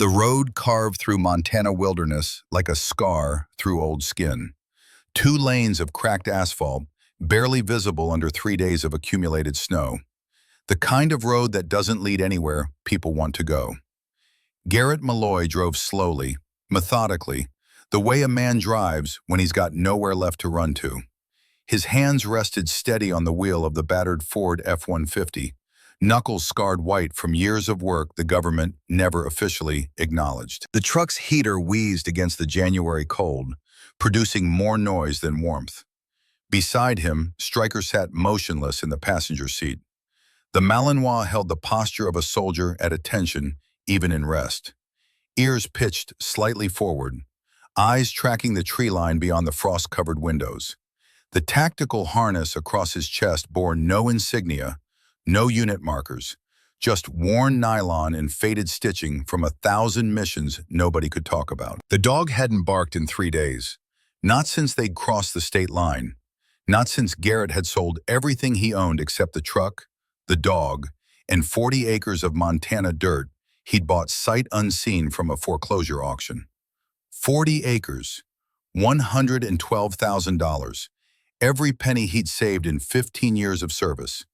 The road carved through Montana wilderness like a scar through old skin. 2 lanes of cracked asphalt, barely visible under 3 days of accumulated snow. The kind of road that doesn't lead anywhere people want to go. Garrett Malloy drove slowly, methodically, the way a man drives when he's got nowhere left to run to. His hands rested steady on the wheel of the battered Ford F-150, knuckles scarred white from years of work the government never officially acknowledged. The truck's heater wheezed against the January cold, producing more noise than warmth. Beside him, Stryker sat motionless in the passenger seat. The Malinois held the posture of a soldier at attention, even in rest. Ears pitched slightly forward, eyes tracking the tree line beyond the frost-covered windows. The tactical harness across his chest bore no insignia, no unit markers, just worn nylon and faded stitching from 1,000 missions nobody could talk about. The dog hadn't barked in 3 days, not since they'd crossed the state line, not since Garrett had sold everything he owned except the truck, the dog, and 40 acres of Montana dirt he'd bought sight unseen from a foreclosure auction. 40 acres, $112,000, every penny he'd saved in 15 years of service.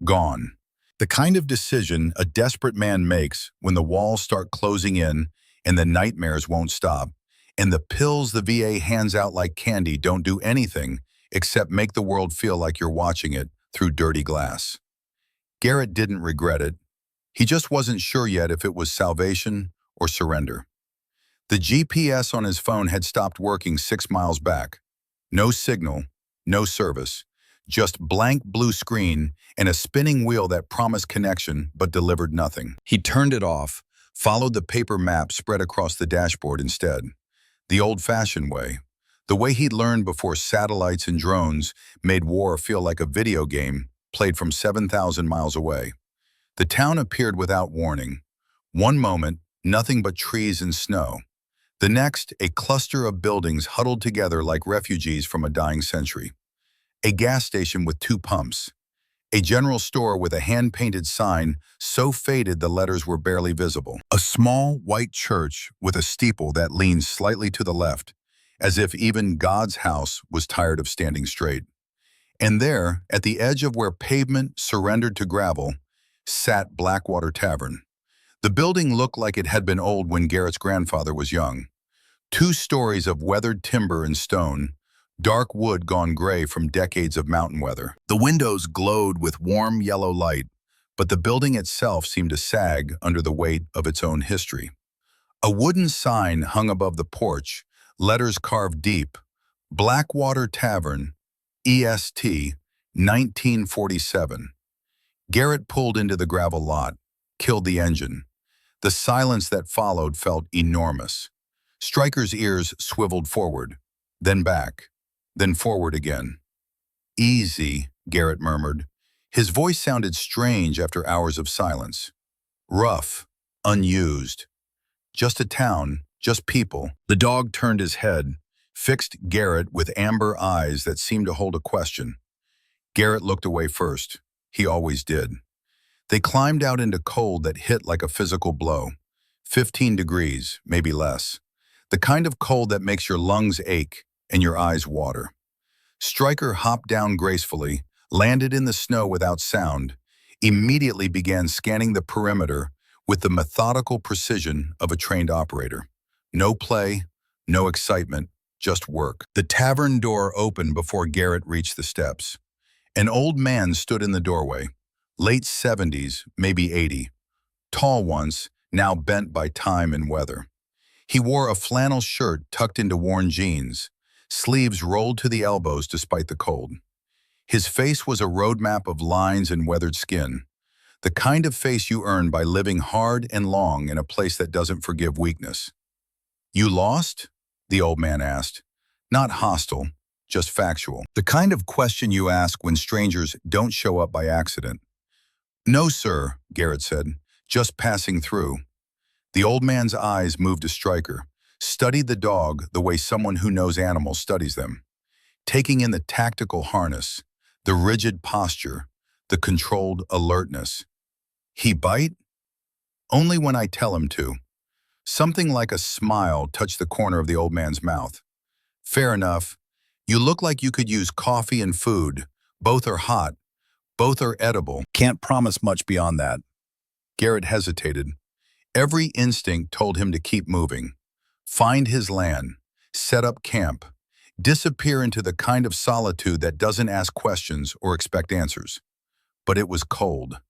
Gone. The kind of decision a desperate man makes when the walls start closing in and the nightmares won't stop, and the pills the VA hands out like candy don't do anything except make the world feel like you're watching it through dirty glass. Garrett didn't regret it. He just wasn't sure yet if it was salvation or surrender. The GPS on his phone had stopped working 6 miles back. No signal, no service. Just blank blue screen and a spinning wheel that promised connection but delivered nothing. He turned it off, followed the paper map spread across the dashboard instead. The old-fashioned way. The way he'd learned before satellites and drones made war feel like a video game played from 7,000 miles away. The town appeared without warning. One moment, nothing but trees and snow. The next, a cluster of buildings huddled together like refugees from a dying century. A gas station with 2 pumps. A general store with a hand-painted sign so faded the letters were barely visible. A small white church with a steeple that leaned slightly to the left, as if even God's house was tired of standing straight. And there, at the edge of where pavement surrendered to gravel, sat Blackwater Tavern. The building looked like it had been old when Garrett's grandfather was young. 2 stories of weathered timber and stone, dark wood gone gray from decades of mountain weather. The windows glowed with warm yellow light, but the building itself seemed to sag under the weight of its own history. A wooden sign hung above the porch, letters carved deep, Blackwater Tavern, EST, 1947. Garrett pulled into the gravel lot, killed the engine. The silence that followed felt enormous. Stryker's ears swiveled forward, then back, then forward again. "Easy," Garrett murmured. His voice sounded strange after hours of silence. Rough, unused. Just a town, just people. The dog turned his head, fixed Garrett with amber eyes that seemed to hold a question. Garrett looked away first. He always did. They climbed out into cold that hit like a physical blow. 15 degrees, maybe less. The kind of cold that makes your lungs ache and your eyes water. Stryker hopped down gracefully, landed in the snow without sound, immediately began scanning the perimeter with the methodical precision of a trained operator. No play, no excitement, just work. The tavern door opened before Garrett reached the steps. An old man stood in the doorway, late 70s, maybe 80. Tall once, now bent by time and weather. He wore a flannel shirt tucked into worn jeans, sleeves rolled to the elbows despite the cold. His face was a roadmap of lines and weathered skin, the kind of face you earn by living hard and long in a place that doesn't forgive weakness. "You lost?" the old man asked. Not hostile, just factual. The kind of question you ask when strangers don't show up by accident. "No, sir," Garrett said, "just passing through." The old man's eyes moved to Stryker, studied the dog the way someone who knows animals studies them, taking in the tactical harness, the rigid posture, the controlled alertness. "He bite?" "Only when I tell him to." Something like a smile touched the corner of the old man's mouth. Fair enough. You look like you could use coffee and food. Both are hot. Both are edible. Can't promise much beyond that. Garrett hesitated. Every instinct told him to keep moving. Find his land. Set up camp. Disappear into the kind of solitude that doesn't ask questions or expect answers. But it was cold,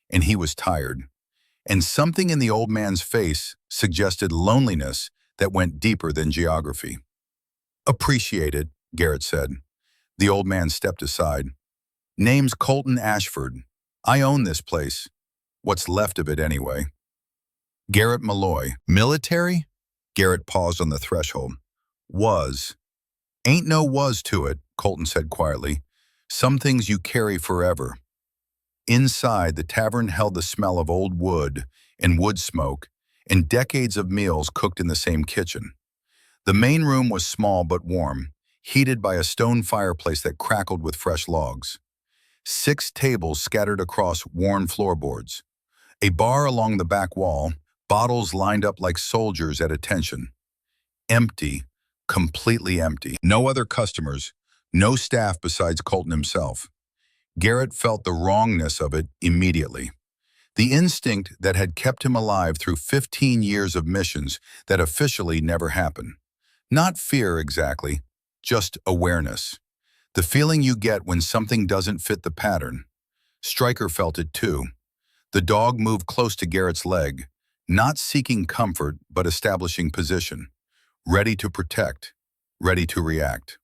and he was tired. And something in the old man's face suggested loneliness that went deeper than geography. Appreciate it, Garrett said. The old man stepped aside. Name's Colton Ashford. I own this place. What's left of it anyway. Garrett Malloy. Military? Garrett paused on the threshold. Was. Ain't no was to it, Colton said quietly. Some things you carry forever. Inside, the tavern held the smell of old wood and wood smoke and decades of meals cooked in the same kitchen. The main room was small but warm, heated by a stone fireplace that crackled with fresh logs. 6 tables scattered across worn floorboards. A bar along the back wall, bottles lined up like soldiers at attention. Empty, completely empty. No other customers, no staff besides Colton himself. Garrett felt the wrongness of it immediately. The instinct that had kept him alive through 15 years of missions that officially never happened. Not fear exactly, just awareness. The feeling you get when something doesn't fit the pattern. Stryker felt it too. The dog moved close to Garrett's leg, not seeking comfort but establishing position. Ready to protect, ready to react.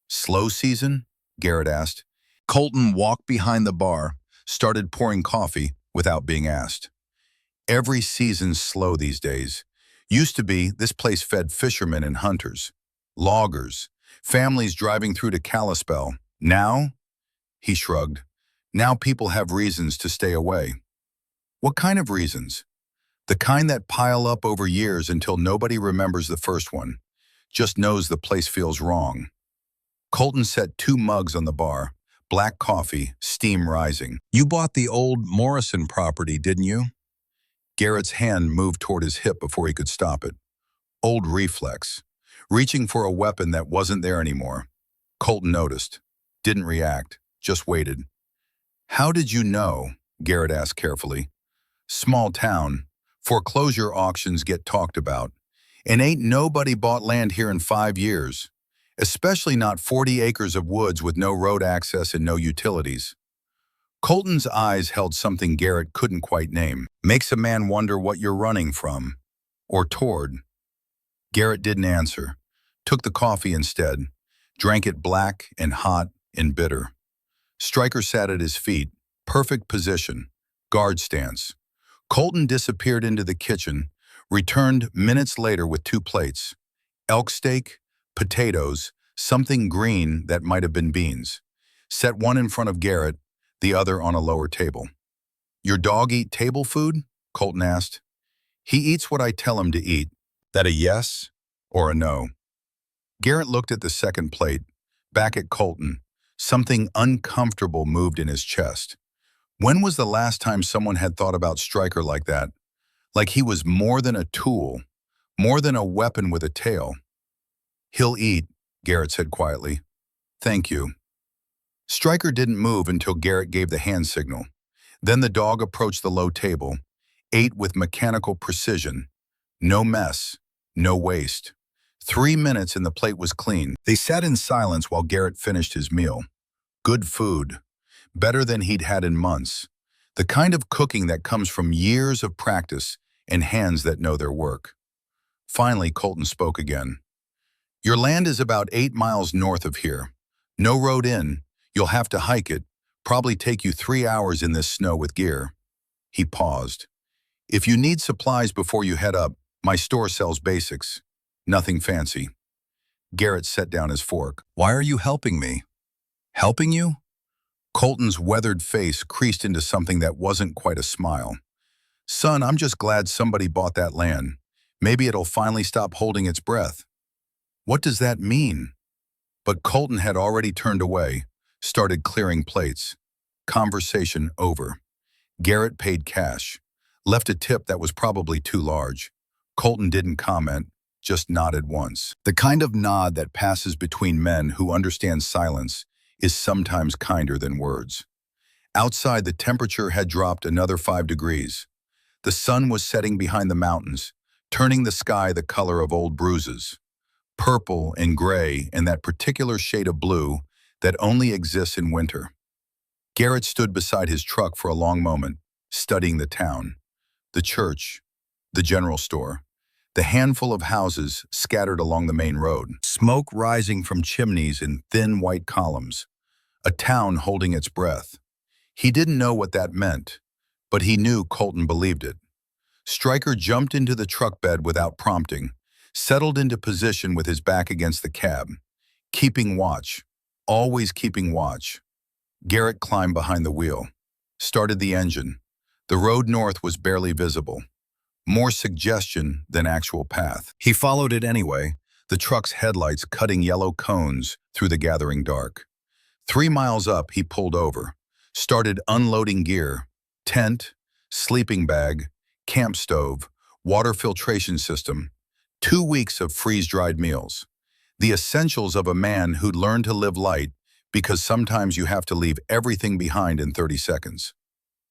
Slow season? Garrett asked. Colton walked behind the bar, started pouring coffee without being asked. Every season's slow these days. Used to be, this place fed fishermen and hunters, loggers, families driving through to Kalispell. Now, he shrugged, now people have reasons to stay away. What kind of reasons? The kind that pile up over years until nobody remembers the first one, just knows the place feels wrong. Colton set 2 mugs on the bar, black coffee, steam rising. You bought the old Morrison property, didn't you? Garrett's hand moved toward his hip before he could stop it. Old reflex, reaching for a weapon that wasn't there anymore. Colton noticed, didn't react, just waited. How did you know? Garrett asked carefully. Small town, foreclosure auctions get talked about, and ain't nobody bought land here in 5 years, especially not 40 acres of woods with no road access and no utilities. Colton's eyes held something Garrett couldn't quite name. Makes a man wonder what you're running from, or toward. Garrett didn't answer, took the coffee instead, drank it black and hot and bitter. Stryker sat at his feet, perfect position, guard stance. Colton disappeared into the kitchen, returned minutes later with 2 plates. Elk steak, potatoes, something green that might have been beans. Set one in front of Garrett, the other on a lower table. Your dog eat table food? Colton asked. He eats what I tell him to eat. That a yes or a no? Garrett looked at the second plate, back at Colton. Something uncomfortable moved in his chest. When was the last time someone had thought about Stryker like that? Like he was more than a tool, more than a weapon with a tail. He'll eat, Garrett said quietly. Thank you. Stryker didn't move until Garrett gave the hand signal. Then the dog approached the low table, ate with mechanical precision. No mess, no waste. 3 minutes and the plate was clean. They sat in silence while Garrett finished his meal. Good food. Better than he'd had in months. The kind of cooking that comes from years of practice and hands that know their work. Finally, Colton spoke again. Your land is about 8 miles north of here. No road in. You'll have to hike it. Probably take you 3 hours in this snow with gear. He paused. If you need supplies before you head up, my store sells basics. Nothing fancy. Garrett set down his fork. Why are you helping me? Helping you? Colton's weathered face creased into something that wasn't quite a smile. Son, I'm just glad somebody bought that land. Maybe it'll finally stop holding its breath. What does that mean? But Colton had already turned away, started clearing plates. Conversation over. Garrett paid cash, left a tip that was probably too large. Colton didn't comment, just nodded once. The kind of nod that passes between men who understand silence is sometimes kinder than words. Outside, the temperature had dropped another 5 degrees. The sun was setting behind the mountains, turning the sky the color of old bruises, purple and gray and that particular shade of blue that only exists in winter. Garrett stood beside his truck for a long moment, studying the town, the church, the general store, the handful of houses scattered along the main road, smoke rising from chimneys in thin white columns, a town holding its breath. He didn't know what that meant, but he knew Colton believed it. Stryker jumped into the truck bed without prompting, settled into position with his back against the cab, keeping watch, always keeping watch. Garrett climbed behind the wheel, started the engine. The road north was barely visible, more suggestion than actual path. He followed it anyway, the truck's headlights cutting yellow cones through the gathering dark. 3 miles up, he pulled over, started unloading gear, tent, sleeping bag, camp stove, water filtration system, 2 weeks of freeze-dried meals. The essentials of a man who'd learned to live light because sometimes you have to leave everything behind in 30 seconds.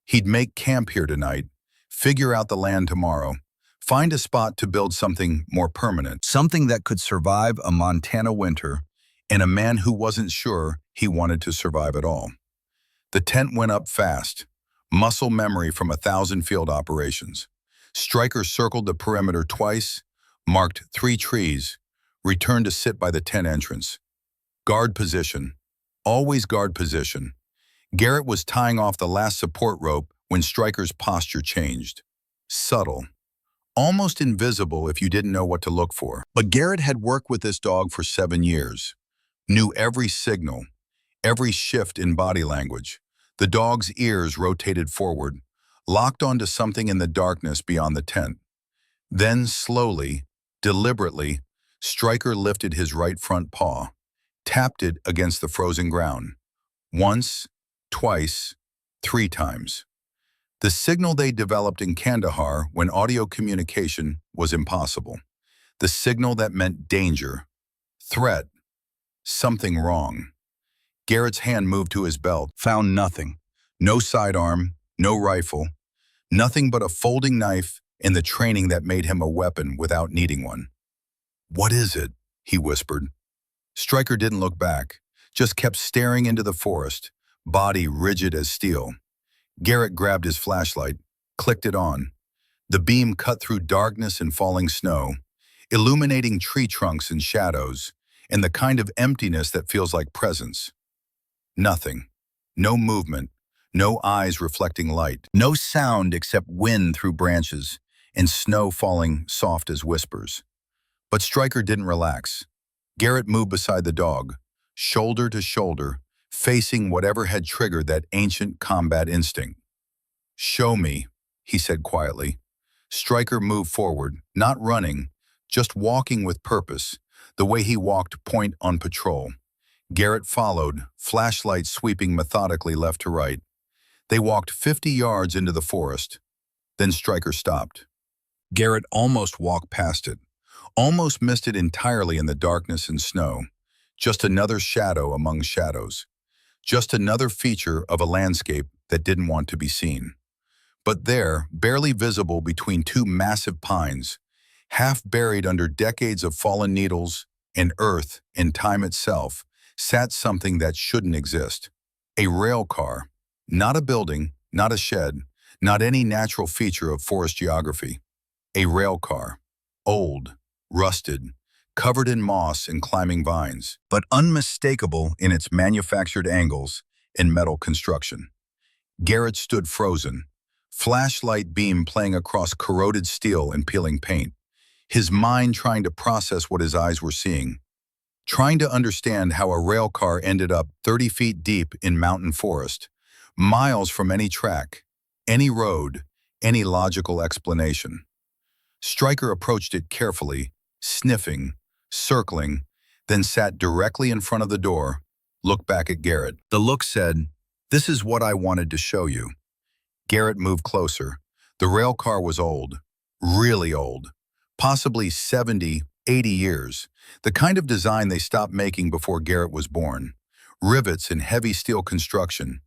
He'd make camp here tonight, figure out the land tomorrow, find a spot to build something more permanent, something that could survive a Montana winter, and a man who wasn't sure he wanted to survive at all. The tent went up fast, muscle memory from 1,000 field operations. Stryker circled the perimeter twice, marked 3 trees, returned to sit by the tent entrance. Guard position. Always guard position. Garrett was tying off the last support rope when Stryker's posture changed. Subtle. Almost invisible if you didn't know what to look for. But Garrett had worked with this dog for 7 years. Knew every signal, every shift in body language. The dog's ears rotated forward, locked onto something in the darkness beyond the tent. Then slowly, deliberately, Stryker lifted his right front paw, tapped it against the frozen ground. Once, twice, 3 times. The signal they developed in Kandahar when audio communication was impossible. The signal that meant danger, threat, something wrong. Garrett's hand moved to his belt, found nothing. No sidearm, no rifle, nothing but a folding knife and the training that made him a weapon without needing one. "What is it?" he whispered. Stryker didn't look back, just kept staring into the forest, body rigid as steel. Garrett grabbed his flashlight, clicked it on. The beam cut through darkness and falling snow, illuminating tree trunks and shadows, and the kind of emptiness that feels like presence. Nothing. No movement. No eyes reflecting light. No sound except wind through branches and snow falling soft as whispers. But Stryker didn't relax. Garrett moved beside the dog, shoulder to shoulder, facing whatever had triggered that ancient combat instinct. "Show me," he said quietly. Stryker moved forward, not running, just walking with purpose, the way he walked point on patrol. Garrett followed, flashlight sweeping methodically left to right. They walked 50 yards into the forest. Then Stryker stopped. Garrett almost walked past it, almost missed it entirely in the darkness and snow. Just another shadow among shadows. Just another feature of a landscape that didn't want to be seen. But there, barely visible between 2 massive pines, half buried under decades of fallen needles and earth and time itself, sat something that shouldn't exist. A rail car. Not a building, not a shed, not any natural feature of forest geography. A rail car. Old, rusted, covered in moss and climbing vines, but unmistakable in its manufactured angles and metal construction. Garrett stood frozen, flashlight beam playing across corroded steel and peeling paint, his mind trying to process what his eyes were seeing, trying to understand how a rail car ended up 30 feet deep in mountain forest, miles from any track, any road, any logical explanation. Stryker approached it carefully, sniffing, circling, then sat directly in front of the door, looked back at Garrett. The look said, "This is what I wanted to show you." Garrett moved closer. The rail car was old, really old, Possibly 70, 80 years, the kind of design they stopped making before Garrett was born. Rivets in heavy steel construction,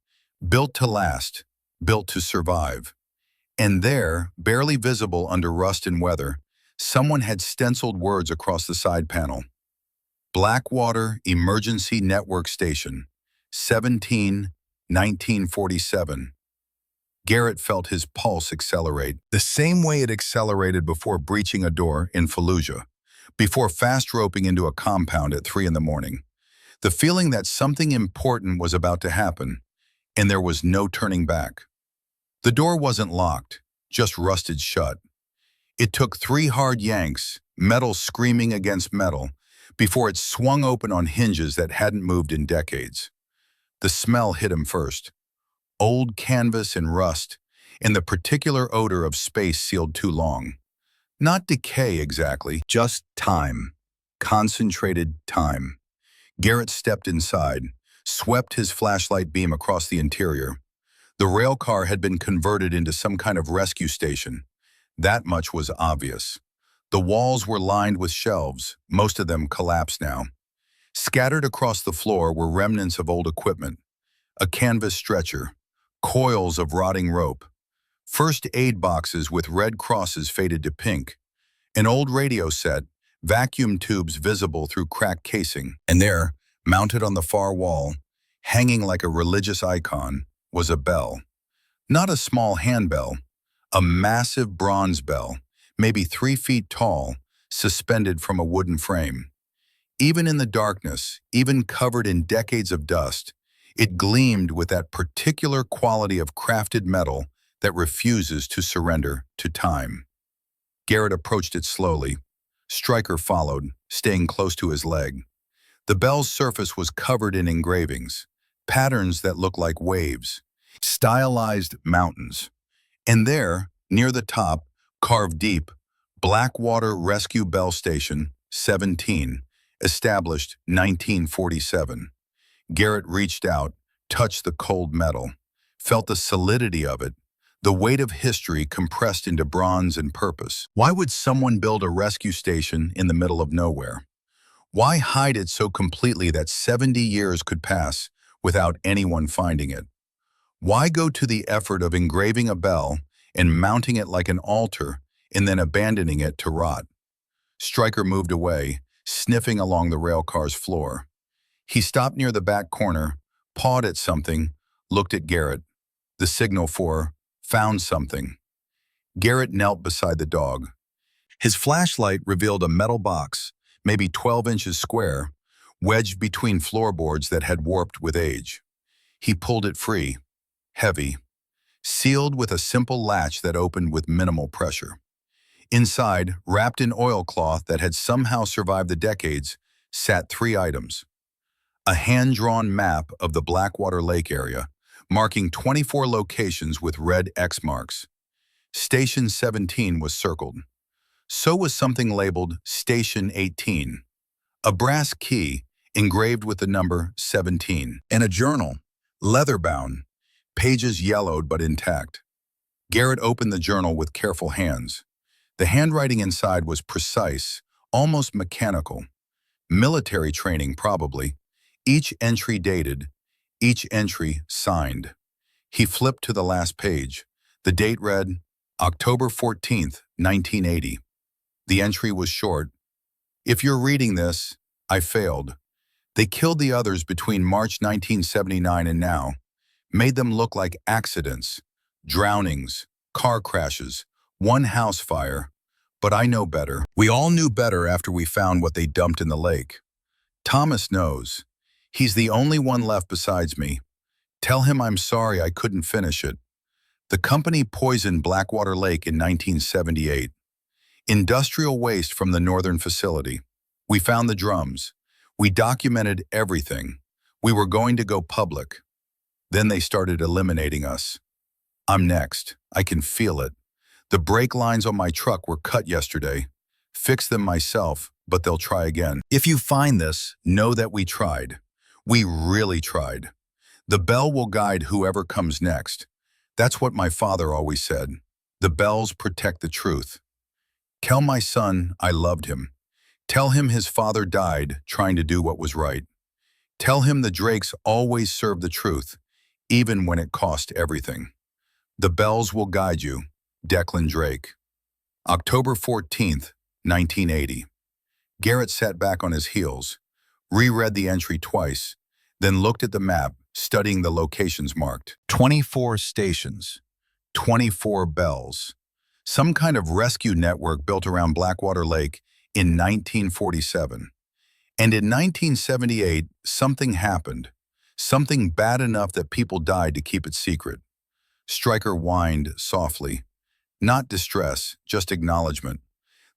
built to last, built to survive. And there, barely visible under rust and weather, someone had stenciled words across the side panel. Blackwater Emergency Network Station, 17, 1947. Garrett felt his pulse accelerate, the same way it accelerated before breaching a door in Fallujah, before fast roping into a compound at 3 in the morning. The feeling that something important was about to happen, and there was no turning back. The door wasn't locked, just rusted shut. It took 3 hard yanks, metal screaming against metal, before it swung open on hinges that hadn't moved in decades. The smell hit him first. Old canvas and rust, and the particular odor of space sealed too long. Not decay exactly, just time. Concentrated time. Garrett stepped inside, swept his flashlight beam across the interior. The rail car had been converted into some kind of rescue station. That much was obvious. The walls were lined with shelves, most of them collapsed now. Scattered across the floor were remnants of old equipment. A canvas stretcher, coils of rotting rope, first aid boxes with red crosses faded to pink, an old radio set, vacuum tubes visible through cracked casing, and there, mounted on the far wall, hanging like a religious icon, was a bell. Not a small handbell, a massive bronze bell, maybe 3 feet tall, suspended from a wooden frame. Even in the darkness, even covered in decades of dust, it gleamed with that particular quality of crafted metal that refuses to surrender to time. Garrett approached it slowly. Stryker followed, staying close to his leg. The bell's surface was covered in engravings, patterns that looked like waves, stylized mountains. And there, near the top, carved deep, Blackwater Rescue Bell Station, 17, established 1947. Garrett reached out, touched the cold metal, felt the solidity of it, the weight of history compressed into bronze and purpose. Why would someone build a rescue station in the middle of nowhere? Why hide it so completely that 70 years could pass without anyone finding it? Why go to the effort of engraving a bell and mounting it like an altar and then abandoning it to rot? Stryker moved away, sniffing along the rail car's floor. He stopped near the back corner, pawed at something, looked at Garrett. The signal for found something. Garrett knelt beside the dog. His flashlight revealed a metal box, maybe 12 inches square, wedged between floorboards that had warped with age. He pulled it free, heavy, sealed with a simple latch that opened with minimal pressure. Inside, wrapped in oilcloth that had somehow survived the decades, sat 3 items. A hand-drawn map of the Blackwater Lake area, marking 24 locations with red X marks. Station 17 was circled. So was something labeled Station 18. A brass key engraved with the number 17. And a journal, leather-bound, pages yellowed but intact. Garrett opened the journal with careful hands. The handwriting inside was precise, almost mechanical. Military training, probably. Each entry dated, each entry signed. He flipped to the last page. The date read, October 14th, 1980. The entry was short. If you're reading this, I failed. They killed the others between March 1979 and now, made them look like accidents, drownings, car crashes, one house fire. But I know better. We all knew better after we found what they dumped in the lake. Thomas knows. He's the only one left besides me. Tell him I'm sorry I couldn't finish it. The company poisoned Blackwater Lake in 1978. Industrial waste from the northern facility. We found the drums. We documented everything. We were going to go public. Then they started eliminating us. I'm next. I can feel it. The brake lines on my truck were cut yesterday. Fixed them myself, but they'll try again. If you find this, know that we tried. We really tried. The bell will guide whoever comes next. That's what my father always said. The bells protect the truth. Tell my son I loved him. Tell him his father died trying to do what was right. Tell him the Drakes always serve the truth, even when it cost everything. The bells will guide you. Declan Drake. October 14th, 1980. Garrett sat back on his heels, reread the entry twice, then looked at the map, studying the locations marked. 24 stations, 24 bells. Some kind of rescue network built around Blackwater Lake in 1947. And in 1978, something happened. Something bad enough that people died to keep it secret. Stryker whined softly. Not distress, just acknowledgement.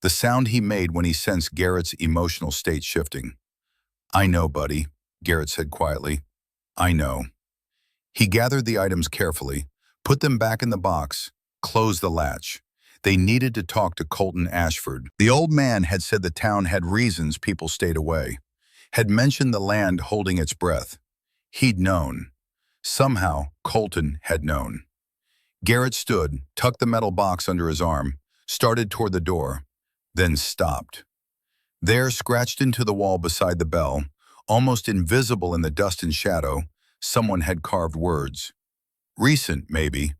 The sound he made when he sensed Garrett's emotional state shifting. I know, buddy, Garrett said quietly. I know. He gathered the items carefully, put them back in the box, closed the latch. They needed to talk to Colton Ashford. The old man had said the town had reasons people stayed away, had mentioned the land holding its breath. He'd known. Somehow, Colton had known. Garrett stood, tucked the metal box under his arm, started toward the door, then stopped. There, scratched into the wall beside the bell, almost invisible in the dust and shadow, someone had carved words. Recent, maybe.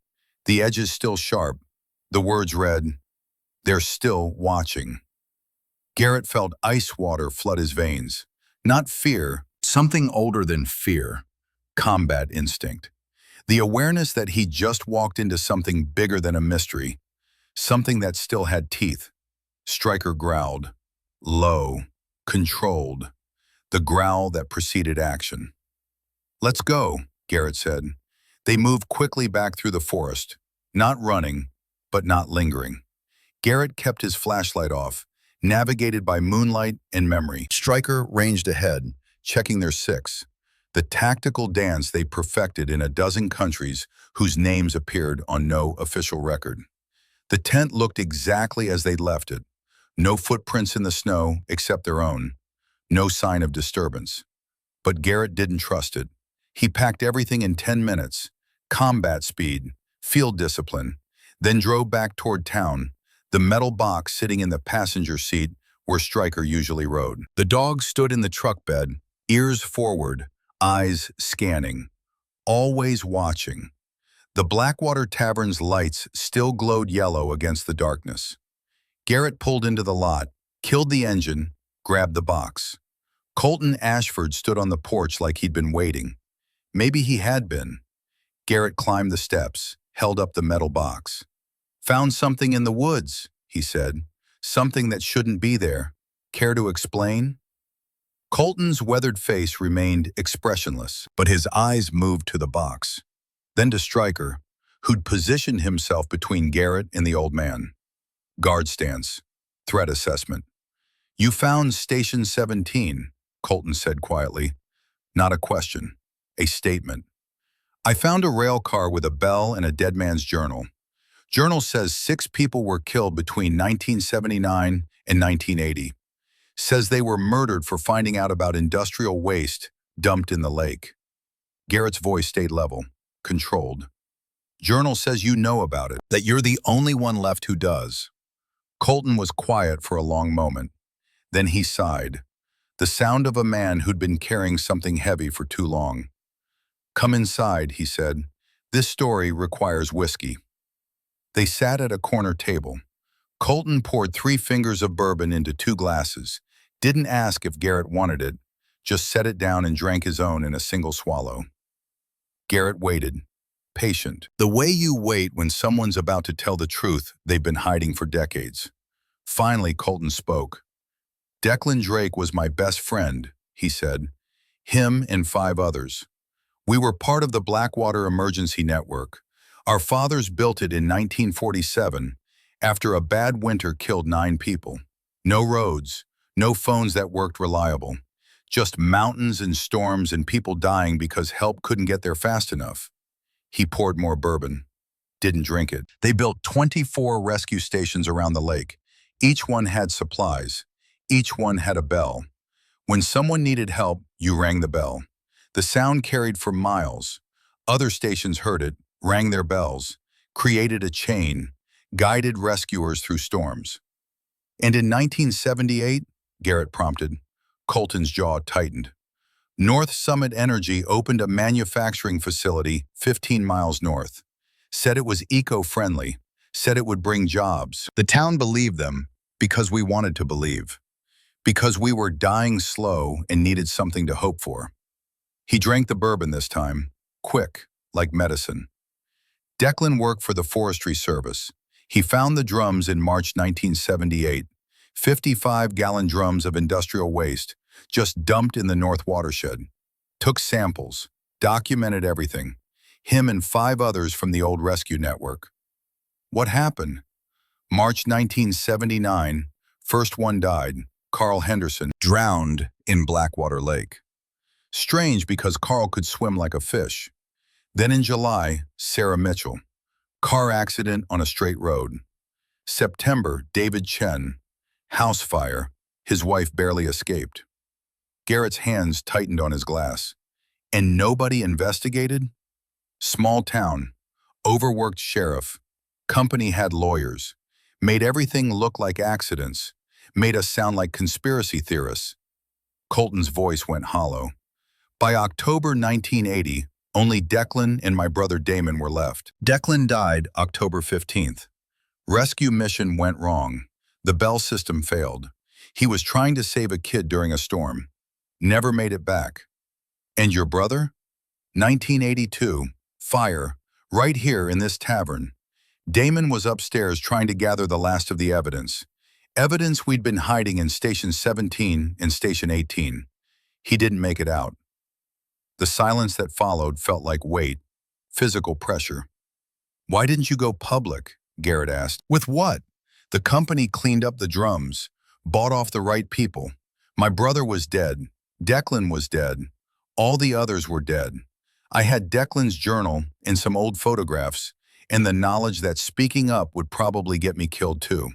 The edges still sharp. The words read, "They're still watching." Garrett felt ice water flood his veins. Not fear, something older than fear. Combat instinct. The awareness that he just walked into something bigger than a mystery. Something that still had teeth. Stryker growled. Low. Controlled. The growl that preceded action. Let's go, Garrett said. They moved quickly back through the forest. Not running, but not lingering. Garrett kept his flashlight off, navigated by moonlight and memory. Stryker ranged ahead, checking their six. The tactical dance they perfected in a dozen countries whose names appeared on no official record. The tent looked exactly as they'd left it. No footprints in the snow except their own. No sign of disturbance. But Garrett didn't trust it. He packed everything in 10 minutes. Combat speed, field discipline, then drove back toward town, the metal box sitting in the passenger seat where Stryker usually rode. The dog stood in the truck bed, ears forward, eyes scanning, always watching. The Blackwater Tavern's lights still glowed yellow against the darkness. Garrett pulled into the lot, killed the engine, grabbed the box. Colton Ashford stood on the porch like he'd been waiting. Maybe he had been. Garrett climbed the steps, held up the metal box. Found something in the woods, he said. Something that shouldn't be there. Care to explain? Colton's weathered face remained expressionless, but his eyes moved to the box. Then to Stryker, who'd positioned himself between Garrett and the old man. Guard stance. Threat assessment. You found Station 17, Colton said quietly. Not a question. A statement. I found a rail car with a bell and a dead man's journal. Journal says 6 people were killed between 1979 and 1980. Says they were murdered for finding out about industrial waste dumped in the lake. Garrett's voice stayed level, controlled. Journal says you know about it, that you're the only one left who does. Colton was quiet for a long moment. Then he sighed, the sound of a man who'd been carrying something heavy for too long. Come inside, he said. This story requires whiskey. They sat at a corner table. Colton poured 3 fingers of bourbon into 2 glasses, didn't ask if Garrett wanted it, just set it down and drank his own in a single swallow. Garrett waited, patient. The way you wait when someone's about to tell the truth they've been hiding for decades. Finally, Colton spoke. Declan Drake was my best friend, he said. Him and 5 others. We were part of the Blackwater Emergency Network. Our fathers built it in 1947 after a bad winter killed 9 people. No roads, no phones that worked reliable. Just mountains and storms and people dying because help couldn't get there fast enough. He poured more bourbon. Didn't drink it. They built 24 rescue stations around the lake. Each one had supplies. Each one had a bell. When someone needed help, you rang the bell. The sound carried for miles. Other stations heard it, rang their bells, created a chain, guided rescuers through storms. And in 1978, Garrett prompted. Colton's jaw tightened. North Summit Energy opened a manufacturing facility 15 miles north. Said it was eco-friendly. Said it would bring jobs. The town believed them because we wanted to believe. Because we were dying slow and needed something to hope for. He drank the bourbon this time, quick, like medicine. Declan worked for the Forestry Service. He found the drums in March 1978, 55-gallon drums of industrial waste, just dumped in the North Watershed. Took samples, documented everything. Him and 5 others from the old rescue network. What happened? March 1979, first one died, Carl Henderson, drowned in Blackwater Lake. Strange because Carl could swim like a fish. Then in July, Sarah Mitchell. Car accident on a straight road. September, David Chen. House fire. His wife barely escaped. Garrett's hands tightened on his glass. And nobody investigated? Small town. Overworked sheriff. Company had lawyers. Made everything look like accidents. Made us sound like conspiracy theorists. Colton's voice went hollow. By October 1980, only Declan and my brother Damon were left. Declan died October 15th. Rescue mission went wrong. The bell system failed. He was trying to save a kid during a storm. Never made it back. And your brother? 1982, fire, right here in this tavern. Damon was upstairs trying to gather the last of the evidence. Evidence we'd been hiding in Station 17 and Station 18. He didn't make it out. The silence that followed felt like weight, physical pressure. Why didn't you go public? Garrett asked. With what? The company cleaned up the drums, bought off the right people. My brother was dead. Declan was dead. All the others were dead. I had Declan's journal and some old photographs, and the knowledge that speaking up would probably get me killed too.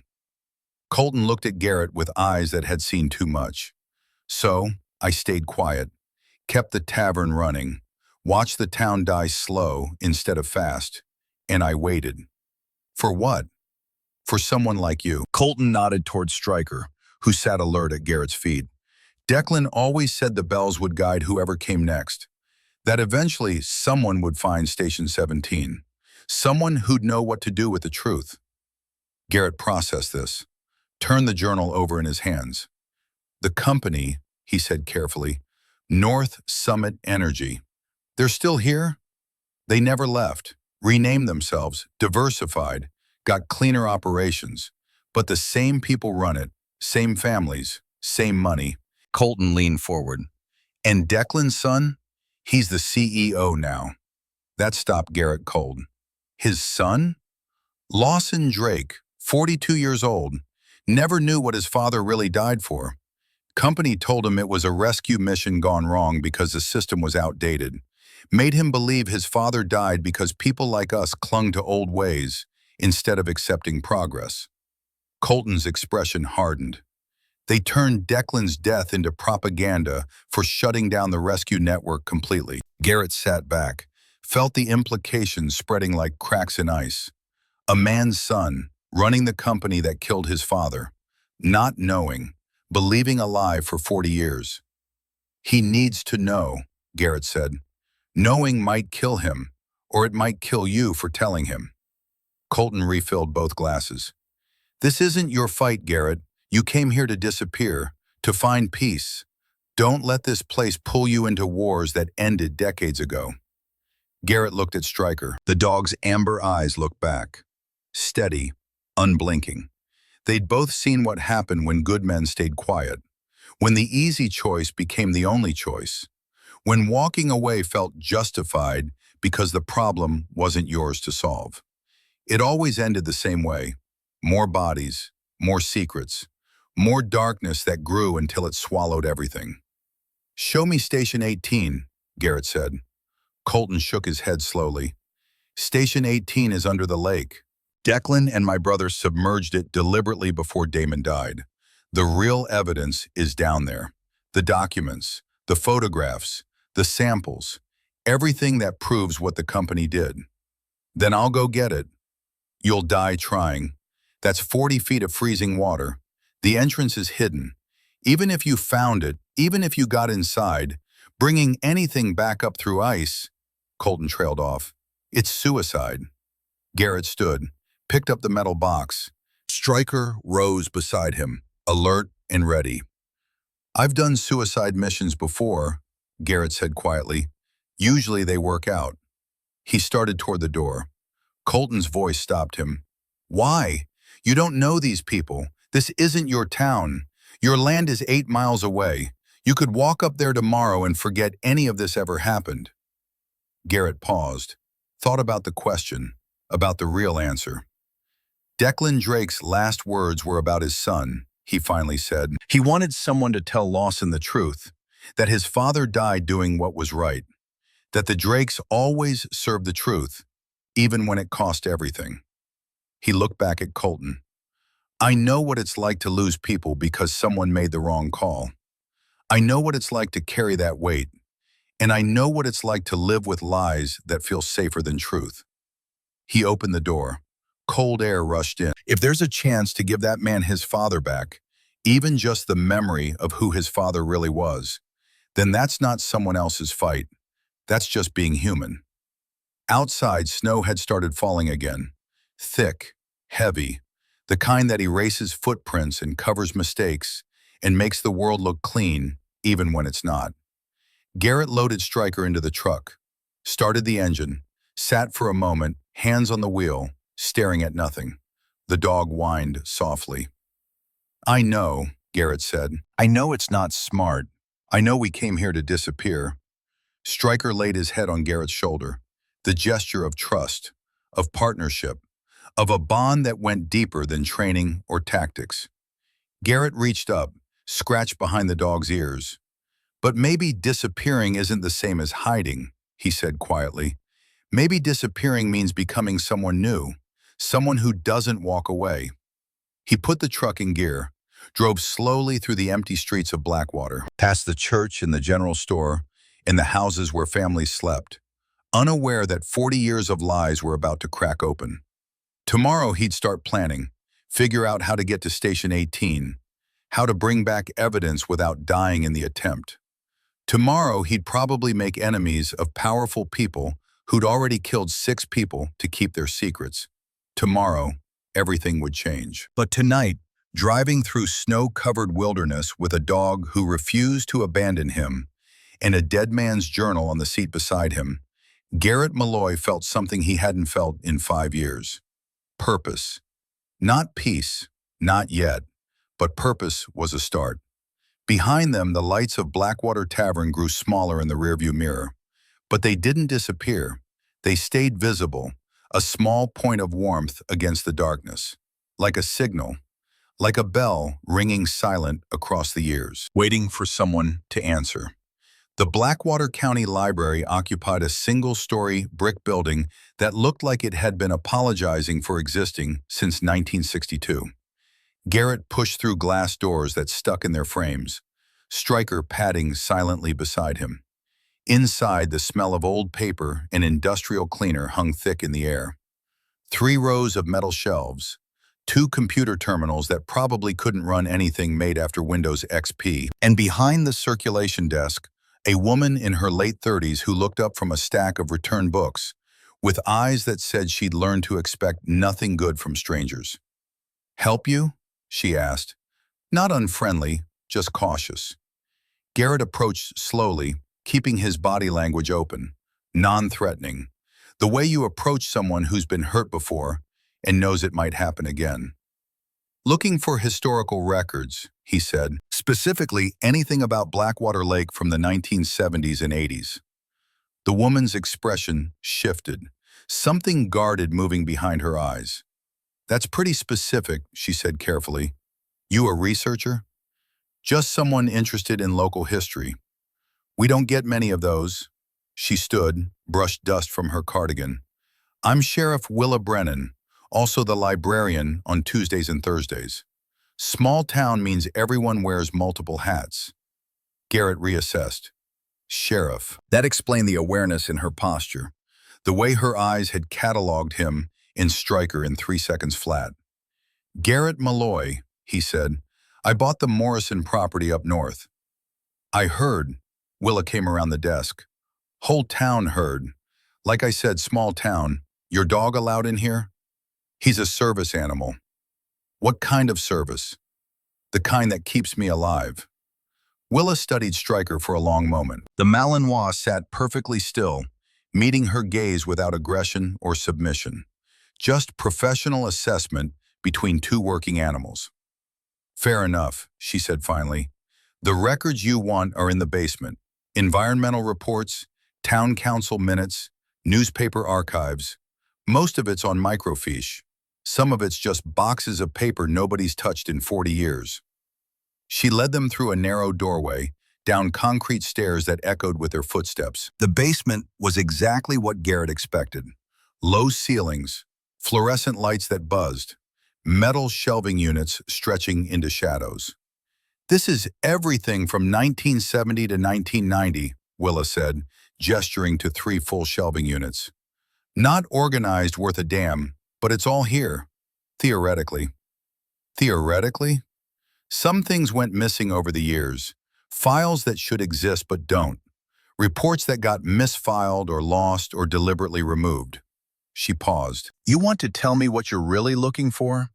Colton looked at Garrett with eyes that had seen too much. So, I stayed quiet, kept the tavern running, watched the town die slow instead of fast, and I waited. For what? For someone like you. Colton nodded toward Stryker, who sat alert at Garrett's feet. Declan always said the bells would guide whoever came next, that eventually someone would find Station 17, someone who'd know what to do with the truth. Garrett processed this, turned the journal over in his hands. The company, he said carefully, North Summit Energy. They're still here? They never left, renamed themselves, diversified, got cleaner operations, but the same people run it, same families, same money. Colton leaned forward. And Declan's son? He's the CEO now. That stopped Garrett cold. His son? Lawson Drake, 42 years old, never knew what his father really died for. Company told him it was a rescue mission gone wrong because the system was outdated. Made him believe his father died because people like us clung to old ways instead of accepting progress. Colton's expression hardened. They turned Declan's death into propaganda for shutting down the rescue network completely. Garrett sat back, felt the implications spreading like cracks in ice. A man's son, running the company that killed his father, not knowing, believing a lie for 40 years. He needs to know, Garrett said. Knowing might kill him, or it might kill you for telling him. Colton refilled both glasses. This isn't your fight, Garrett. You came here to disappear, to find peace. Don't let this place pull you into wars that ended decades ago. Garrett looked at Stryker. The dog's amber eyes looked back. Steady, unblinking. They'd both seen what happened when good men stayed quiet. When the easy choice became the only choice. When walking away felt justified because the problem wasn't yours to solve. It always ended the same way. More bodies, more secrets, more darkness that grew until it swallowed everything. Show me Station 18, Garrett said. Colton shook his head slowly. Station 18 is under the lake. Declan and my brother submerged it deliberately before Damon died. The real evidence is down there. The documents, the photographs, the samples, everything that proves what the company did. Then I'll go get it. You'll die trying. That's 40 feet of freezing water. The entrance is hidden. Even if you found it, even if you got inside, bringing anything back up through ice, Colton trailed off. It's suicide. Garrett stood, picked up the metal box. Stryker rose beside him, alert and ready. I've done suicide missions before, Garrett said quietly. Usually they work out. He started toward the door. Colton's voice stopped him. Why? You don't know these people. This isn't your town. Your land is 8 miles away. You could walk up there tomorrow and forget any of this ever happened. Garrett paused, thought about the question, about the real answer. Declan Drake's last words were about his son, he finally said. He wanted someone to tell Lawson the truth, that his father died doing what was right, that the Drakes always served the truth, even when it cost everything. He looked back at Colton. I know what it's like to lose people because someone made the wrong call. I know what it's like to carry that weight, and I know what it's like to live with lies that feel safer than truth. He opened the door. Cold air rushed in. If there's a chance to give that man his father back, even just the memory of who his father really was, then that's not someone else's fight. That's just being human. Outside, snow had started falling again. Thick, heavy, the kind that erases footprints and covers mistakes and makes the world look clean, even when it's not. Garrett loaded Stryker into the truck, started the engine, sat for a moment, hands on the wheel, staring at nothing. The dog whined softly. I know, Garrett said. I know it's not smart. I know we came here to disappear. Stryker laid his head on Garrett's shoulder, the gesture of trust, of partnership, of a bond that went deeper than training or tactics. Garrett reached up, scratched behind the dog's ears. But maybe disappearing isn't the same as hiding, he said quietly. Maybe disappearing means becoming someone new, someone who doesn't walk away. He put the truck in gear, drove slowly through the empty streets of Blackwater, past the church and the general store, and the houses where families slept, unaware that 40 years of lies were about to crack open. Tomorrow he'd start planning, figure out how to get to Station 18, how to bring back evidence without dying in the attempt. Tomorrow he'd probably make enemies of powerful people who'd already killed 6 people to keep their secrets. Tomorrow, everything would change. But tonight, driving through snow-covered wilderness with a dog who refused to abandon him and a dead man's journal on the seat beside him, Garrett Malloy felt something he hadn't felt in 5 years. Purpose. Not peace, not yet, but purpose was a start. Behind them, the lights of Blackwater Tavern grew smaller in the rearview mirror. But they didn't disappear. They stayed visible, a small point of warmth against the darkness, like a signal, like a bell ringing silent across the years, waiting for someone to answer. The Blackwater County Library occupied a single-story brick building that looked like it had been apologizing for existing since 1962. Garrett pushed through glass doors that stuck in their frames, Stryker padding silently beside him. Inside, the smell of old paper and industrial cleaner hung thick in the air. 3 rows of metal shelves, 2 computer terminals that probably couldn't run anything made after Windows XP, and behind the circulation desk, a woman in her late 30s who looked up from a stack of returned books, with eyes that said she'd learned to expect nothing good from strangers. "Help you?" she asked. Not unfriendly, just cautious. Garrett approached slowly, keeping his body language open, non-threatening, the way you approach someone who's been hurt before and knows it might happen again. "Looking for historical records," he said, "specifically anything about Blackwater Lake from the 1970s and 80s. The woman's expression shifted, something guarded moving behind her eyes. "That's pretty specific," she said carefully. "You a researcher?" "Just someone interested in local history. We don't get many of those." She stood, brushed dust from her cardigan. "I'm Sheriff Willa Brennan, also the librarian on Tuesdays and Thursdays. Small town means everyone wears multiple hats." Garrett reassessed. Sheriff. That explained the awareness in her posture, the way her eyes had cataloged him in Stryker in 3 seconds flat. "Garrett Malloy," he said. I bought the Morrison property up north. I heard. Willa came around the desk. Whole town heard. Like I said, small town. Your dog allowed in here? He's a service animal. What kind of service? The kind that keeps me alive. Willa studied Stryker for a long moment. The Malinois sat perfectly still, meeting her gaze without aggression or submission. Just professional assessment between two working animals. Fair enough, she said finally. The records you want are in the basement. Environmental reports, town council minutes, newspaper archives. Most of it's on microfiche. Some of it's just boxes of paper nobody's touched in 40 years. She led them through a narrow doorway, down concrete stairs that echoed with their footsteps. The basement was exactly what Garrett expected. Low ceilings, fluorescent lights that buzzed, metal shelving units stretching into shadows. This is everything from 1970 to 1990, Willa said, gesturing to 3 full shelving units. Not organized worth a damn, but it's all here, theoretically. Theoretically? Some things went missing over the years. Files that should exist but don't. Reports that got misfiled or lost or deliberately removed. She paused. You want to tell me what you're really looking for?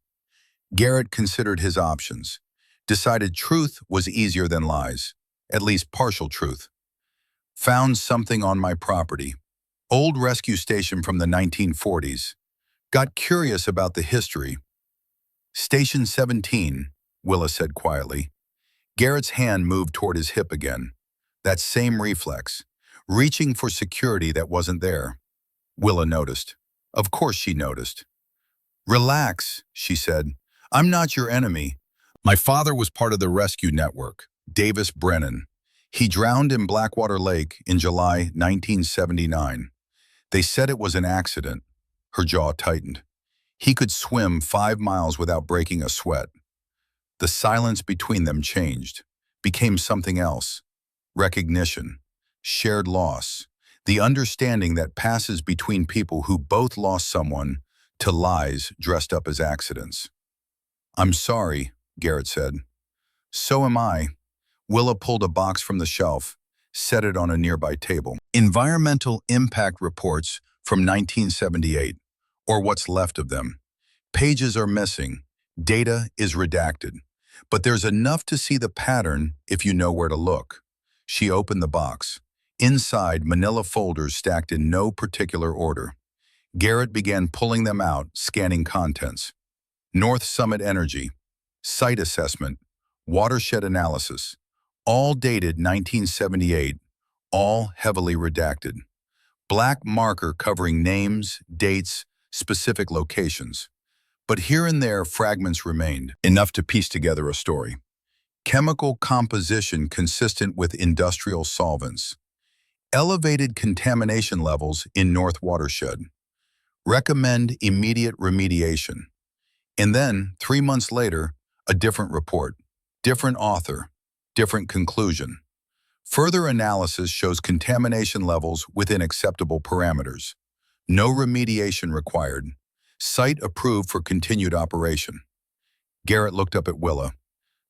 Garrett considered his options. Decided truth was easier than lies. At least partial truth. Found something on my property. Old rescue station from the 1940s. Got curious about the history. Station 17, Willa said quietly. Garrett's hand moved toward his hip again. That same reflex. Reaching for security that wasn't there. Willa noticed. Of course she noticed. Relax, she said. I'm not your enemy. My father was part of the rescue network, Davis Brennan. He drowned in Blackwater Lake in July 1979. They said it was an accident. Her jaw tightened. He could swim 5 miles without breaking a sweat. The silence between them changed, became something else. Recognition, shared loss, the understanding that passes between people who both lost someone to lies dressed up as accidents. I'm sorry, Garrett said. So am I. Willa pulled a box from the shelf, set it on a nearby table. Environmental impact reports from 1978, or what's left of them. Pages are missing. Data is redacted. But there's enough to see the pattern if you know where to look. She opened the box. Inside, manila folders stacked in no particular order. Garrett began pulling them out, scanning contents. North Summit Energy, site assessment, watershed analysis, all dated 1978, all heavily redacted. Black marker covering names, dates, specific locations. But here and there, fragments remained, enough to piece together a story. Chemical composition consistent with industrial solvents. Elevated contamination levels in North Watershed. Recommend immediate remediation. And then, 3 months later, a different report, different author, different conclusion. Further analysis shows contamination levels within acceptable parameters. No remediation required. Site approved for continued operation. Garrett looked up at Willa.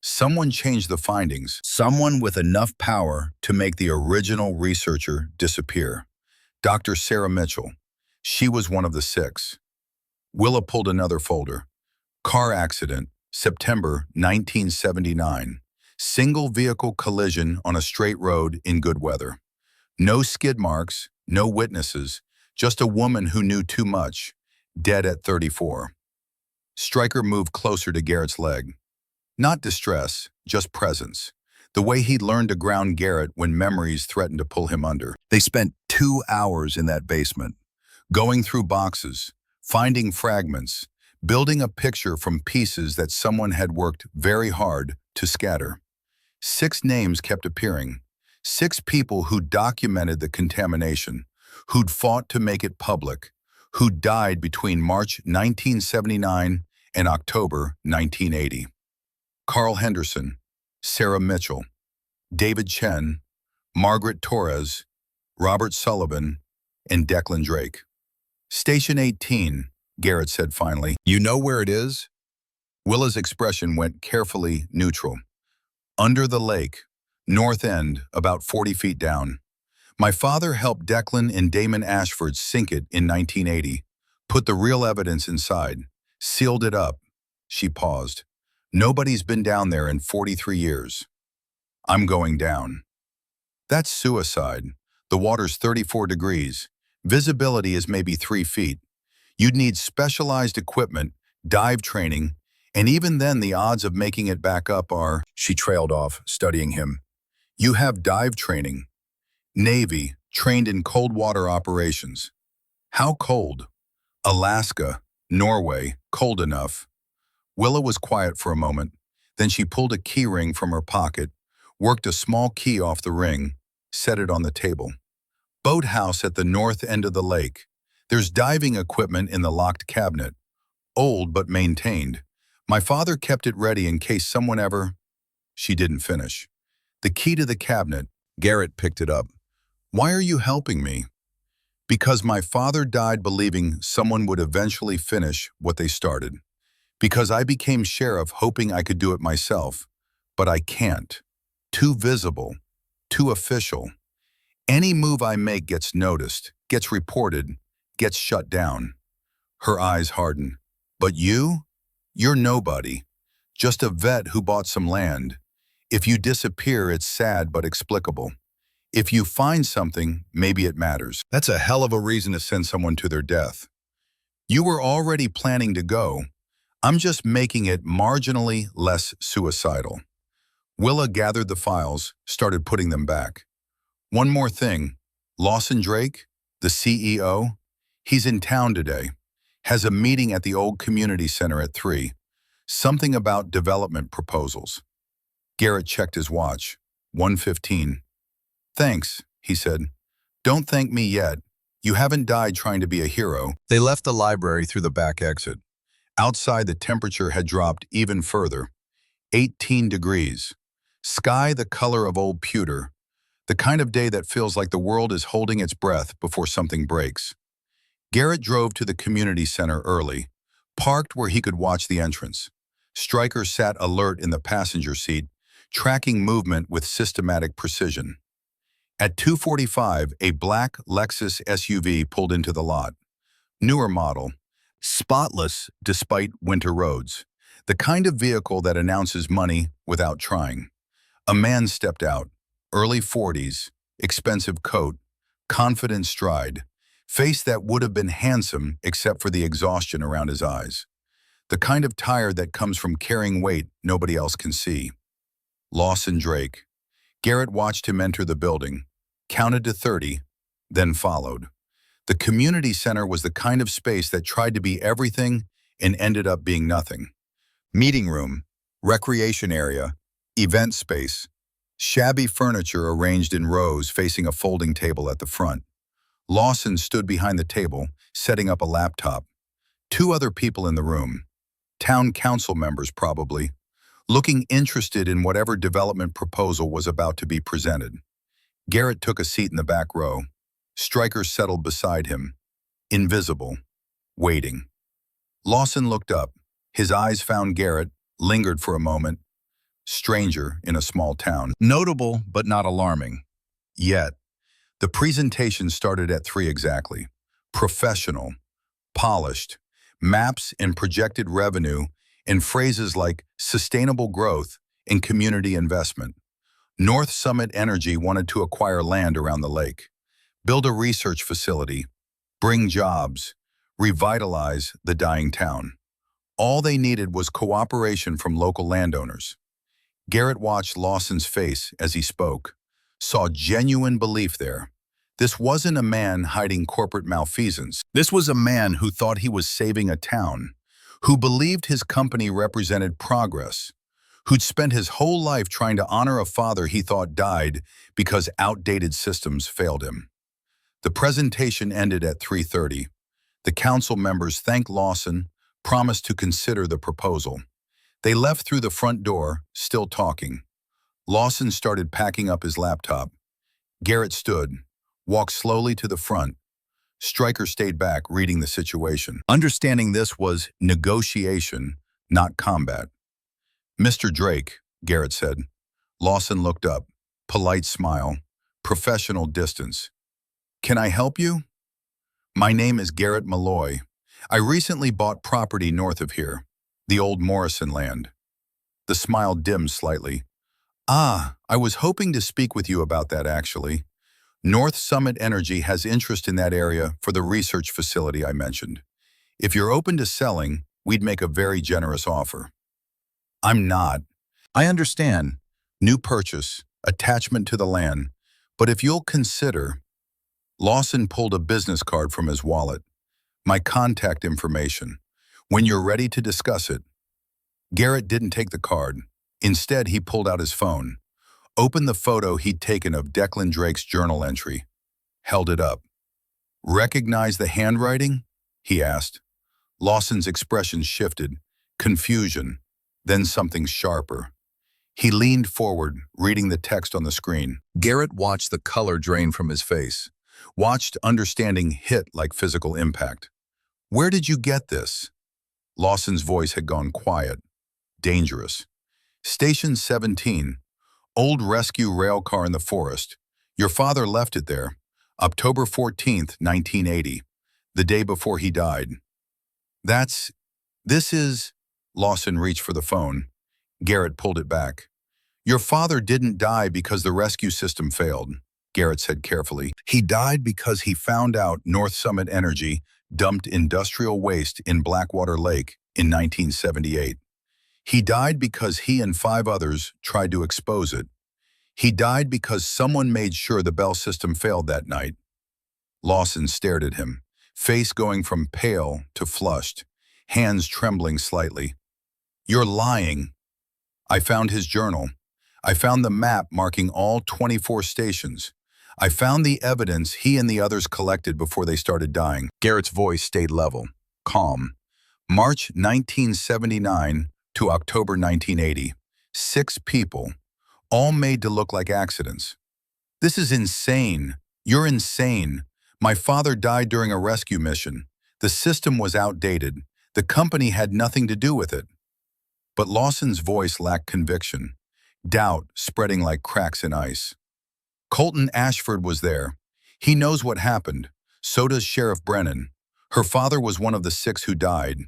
Someone changed the findings. Someone with enough power to make the original researcher disappear. Dr. Sarah Mitchell. She was one of the 6. Willa pulled another folder. Car accident, September 1979. Single vehicle collision on a straight road in good weather. No skid marks, no witnesses, just a woman who knew too much, dead at 34. Stryker moved closer to Garrett's leg. Not distress, just presence. The way he'd learned to ground Garrett when memories threatened to pull him under. They spent 2 hours in that basement, going through boxes, finding fragments, building a picture from pieces that someone had worked very hard to scatter. 6 names kept appearing. 6 people who documented the contamination, who'd fought to make it public, who died between March 1979 and October 1980. Carl Henderson, Sarah Mitchell, David Chen, Margaret Torres, Robert Sullivan, and Declan Drake. Station 18, Garrett said finally. You know where it is? Willa's expression went carefully neutral. Under the lake, north end, about 40 feet down. My father helped Declan and Damon Ashford sink it in 1980, put the real evidence inside, sealed it up. She paused. Nobody's been down there in 43 years. I'm going down. That's suicide. The water's 34 degrees. Visibility is maybe 3 feet. You'd need specialized equipment, dive training, and even then the odds of making it back up are— She trailed off, studying him. You have dive training. Navy, trained in cold water operations. How cold? Alaska, Norway, cold enough. Willa was quiet for a moment. Then she pulled a key ring from her pocket, worked a small key off the ring, set it on the table. Boathouse at the north end of the lake. There's diving equipment in the locked cabinet. Old but maintained. My father kept it ready in case someone ever— She didn't finish. The key to the cabinet. Garrett picked it up. Why are you helping me? Because my father died believing someone would eventually finish what they started. Because I became sheriff hoping I could do it myself. But I can't. Too visible. Too official. Any move I make gets noticed, gets reported, gets shut down. Her eyes hardened. But you? You're nobody. Just a vet who bought some land. If you disappear, it's sad but explicable. If you find something, maybe it matters. That's a hell of a reason to send someone to their death. You were already planning to go. I'm just making it marginally less suicidal. Willa gathered the files, started putting them back. One more thing. Lawson Drake, the CEO, he's in town today. Has a meeting at the old community center at 3. Something about development proposals. Garrett checked his watch. 1:15. Thanks, he said. Don't thank me yet. You haven't died trying to be a hero. They left the library through the back exit. Outside, the temperature had dropped even further. 18 degrees. Sky the color of old pewter. The kind of day that feels like the world is holding its breath before something breaks. Garrett drove to the community center early, parked where he could watch the entrance. Stryker sat alert in the passenger seat, tracking movement with systematic precision. At 2:45, a black Lexus SUV pulled into the lot. Newer model, spotless despite winter roads. The kind of vehicle that announces money without trying. A man stepped out, early 40s, expensive coat, confident stride, face that would have been handsome except for the exhaustion around his eyes. The kind of tired that comes from carrying weight nobody else can see. Lawson Drake. Garrett watched him enter the building, counted to 30, then followed. The community center was the kind of space that tried to be everything and ended up being nothing. Meeting room, recreation area, event space, shabby furniture arranged in rows facing a folding table at the front. Lawson stood behind the table, setting up a laptop. 2 other people in the room, town council members probably, looking interested in whatever development proposal was about to be presented. Garrett took a seat in the back row. Stryker settled beside him, invisible, waiting. Lawson looked up. His eyes found Garrett, lingered for a moment. Stranger in a small town. Notable, but not alarming. Yet, the presentation started at 3 exactly. Professional, polished, maps and projected revenue, and phrases like sustainable growth and community investment. North Summit Energy wanted to acquire land around the lake, build a research facility, bring jobs, revitalize the dying town. All they needed was cooperation from local landowners. Garrett watched Lawson's face as he spoke, saw genuine belief there. This wasn't a man hiding corporate malfeasance. This was a man who thought he was saving a town, who believed his company represented progress, who'd spent his whole life trying to honor a father he thought died because outdated systems failed him. The presentation ended at 3:30. The council members thanked Lawson, promised to consider the proposal. They left through the front door, still talking. Lawson started packing up his laptop. Garrett stood, walked slowly to the front. Stryker stayed back, reading the situation. Understanding this was negotiation, not combat. Mr. Drake, Garrett said. Lawson looked up. Polite smile. Professional distance. Can I help you? My name is Garrett Malloy. I recently bought property north of here, the old Morrison land. The smile dimmed slightly. Ah, I was hoping to speak with you about that actually. North Summit Energy has interest in that area for the research facility I mentioned. If you're open to selling, we'd make a very generous offer. I'm not. I understand. New purchase, attachment to the land. But if you'll consider... Lawson pulled a business card from his wallet. My contact information. When you're ready to discuss it. Garrett didn't take the card. Instead, he pulled out his phone, opened the photo he'd taken of Declan Drake's journal entry, held it up. Recognize the handwriting? He asked. Lawson's expression shifted, confusion, then something sharper. He leaned forward, reading the text on the screen. Garrett watched the color drain from his face, watched understanding hit like physical impact. Where did you get this? Lawson's voice had gone quiet, dangerous. Station 17, old rescue rail car in the forest. Your father left it there, October 14th, 1980, the day before he died. This is... Lawson reached for the phone. Garrett pulled it back. Your father didn't die because the rescue system failed, Garrett said carefully. He died because he found out North Summit Energy dumped industrial waste in Blackwater Lake in 1978. He died because he and 5 others tried to expose it. He died because someone made sure the bell system failed that night. Lawson stared at him, face going from pale to flushed, hands trembling slightly. You're lying. I found his journal. I found the map marking all 24 stations. I found the evidence he and the others collected before they started dying. Garrett's voice stayed level, calm. March 1979 to October 1980. 6 people, all made to look like accidents. This is insane. You're insane. My father died during a rescue mission. The system was outdated. The company had nothing to do with it. But Lawson's voice lacked conviction, doubt spreading like cracks in ice. Colton Ashford was there. He knows what happened. So does Sheriff Brennan. Her father was one of the 6 who died.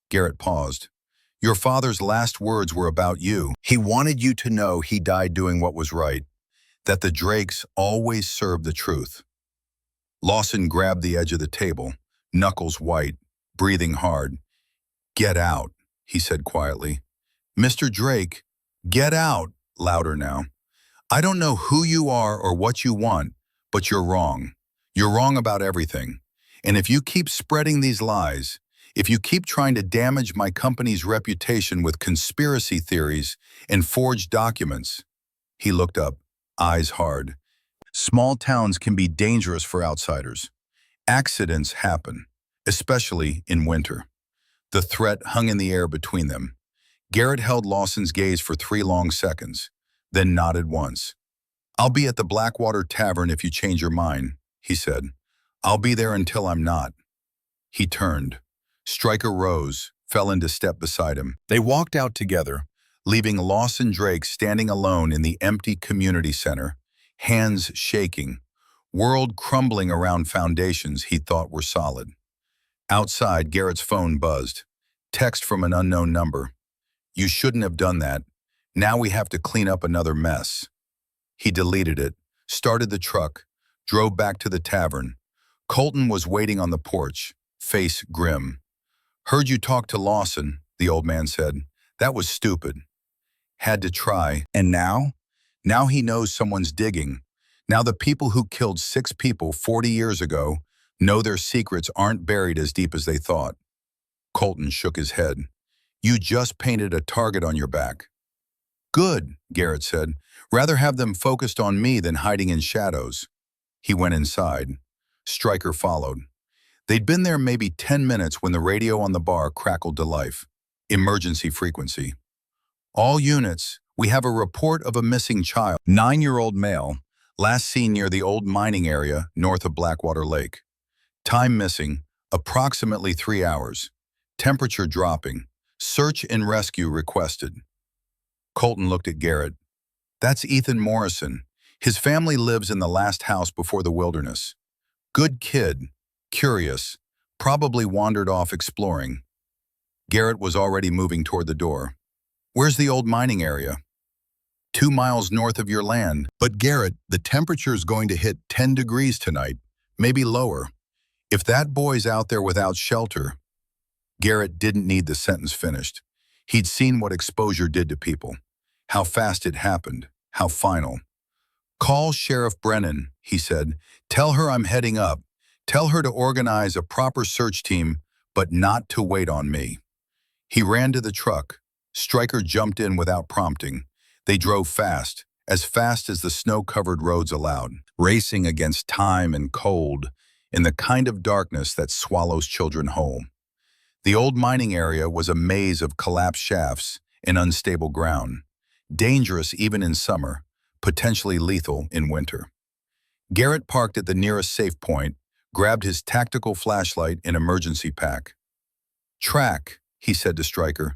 Garrett paused. Your father's last words were about you. He wanted you to know he died doing what was right, that the Drakes always served the truth. Lawson grabbed the edge of the table, knuckles white, breathing hard. Get out, he said quietly. Mr. Drake, get out, louder now. I don't know who you are or what you want, but you're wrong. You're wrong about everything. And if you keep spreading these lies, if you keep trying to damage my company's reputation with conspiracy theories and forged documents, he looked up, eyes hard. Small towns can be dangerous for outsiders. Accidents happen, especially in winter. The threat hung in the air between them. Garrett held Lawson's gaze for 3 long seconds, then nodded once. I'll be at the Blackwater Tavern if you change your mind, he said. I'll be there until I'm not. He turned. Stryker rose, fell into step beside him. They walked out together, leaving Lawson Drake standing alone in the empty community center, hands shaking, world crumbling around foundations he thought were solid. Outside, Garrett's phone buzzed. Text from an unknown number. You shouldn't have done that. Now we have to clean up another mess. He deleted it, started the truck, drove back to the tavern. Colton was waiting on the porch, face grim. Heard you talk to Lawson, the old man said. That was stupid. Had to try. And now? Now he knows someone's digging. Now the people who killed 6 people 40 years ago know their secrets aren't buried as deep as they thought. Colton shook his head. You just painted a target on your back. Good, Garrett said. Rather have them focused on me than hiding in shadows. He went inside. Stryker followed. They'd been there maybe 10 minutes when the radio on the bar crackled to life. Emergency frequency. All units, we have a report of a missing child. 9-year-old male, last seen near the old mining area north of Blackwater Lake. Time missing, approximately 3 hours. Temperature dropping. Search and rescue requested. Colton looked at Garrett. That's Ethan Morrison. His family lives in the last house before the wilderness. Good kid, curious, probably wandered off exploring. Garrett was already moving toward the door. Where's the old mining area? 2 miles north of your land. But Garrett, the temperature's going to hit 10 degrees tonight, maybe lower. If that boy's out there without shelter. Garrett didn't need the sentence finished. He'd seen what exposure did to people, how fast it happened, how final. Call Sheriff Brennan, he said. Tell her I'm heading up. Tell her to organize a proper search team, but not to wait on me. He ran to the truck. Stryker jumped in without prompting. They drove fast as the snow-covered roads allowed, racing against time and cold in the kind of darkness that swallows children whole. The old mining area was a maze of collapsed shafts and unstable ground, dangerous even in summer, potentially lethal in winter. Garrett parked at the nearest safe point, grabbed his tactical flashlight and emergency pack. Track, he said to Stryker.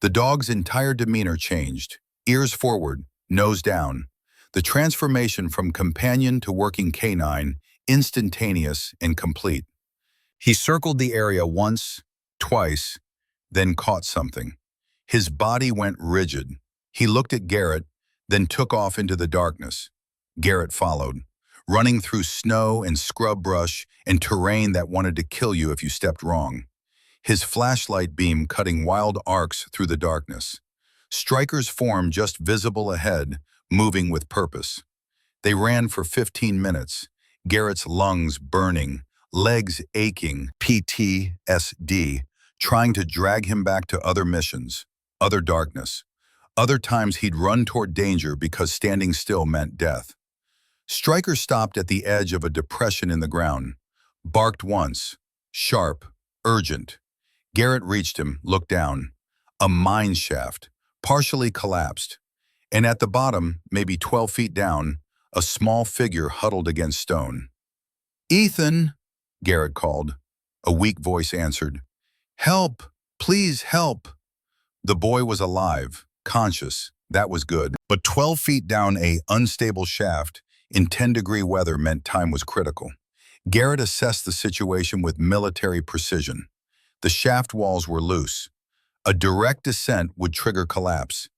The dog's entire demeanor changed, ears forward, nose down. The transformation from companion to working canine, instantaneous and complete. He circled the area once, twice, then caught something. His body went rigid. He looked at Garrett, then took off into the darkness. Garrett followed, running through snow and scrub brush and terrain that wanted to kill you if you stepped wrong. His flashlight beam cutting wild arcs through the darkness. Stryker's form just visible ahead, moving with purpose. They ran for 15 minutes, Garrett's lungs burning, legs aching, PTSD, trying to drag him back to other missions, other darkness. Other times he'd run toward danger because standing still meant death. Stryker stopped at the edge of a depression in the ground, barked once, sharp, urgent. Garrett reached him, looked down. A mine shaft, partially collapsed. And at the bottom, maybe 12 feet down, a small figure huddled against stone. Ethan, Garrett called. A weak voice answered. Help, please help. The boy was alive, conscious, that was good. But 12 feet down a unstable shaft in 10-degree weather meant time was critical. Garrett assessed the situation with military precision. The shaft walls were loose. A direct descent would trigger collapse.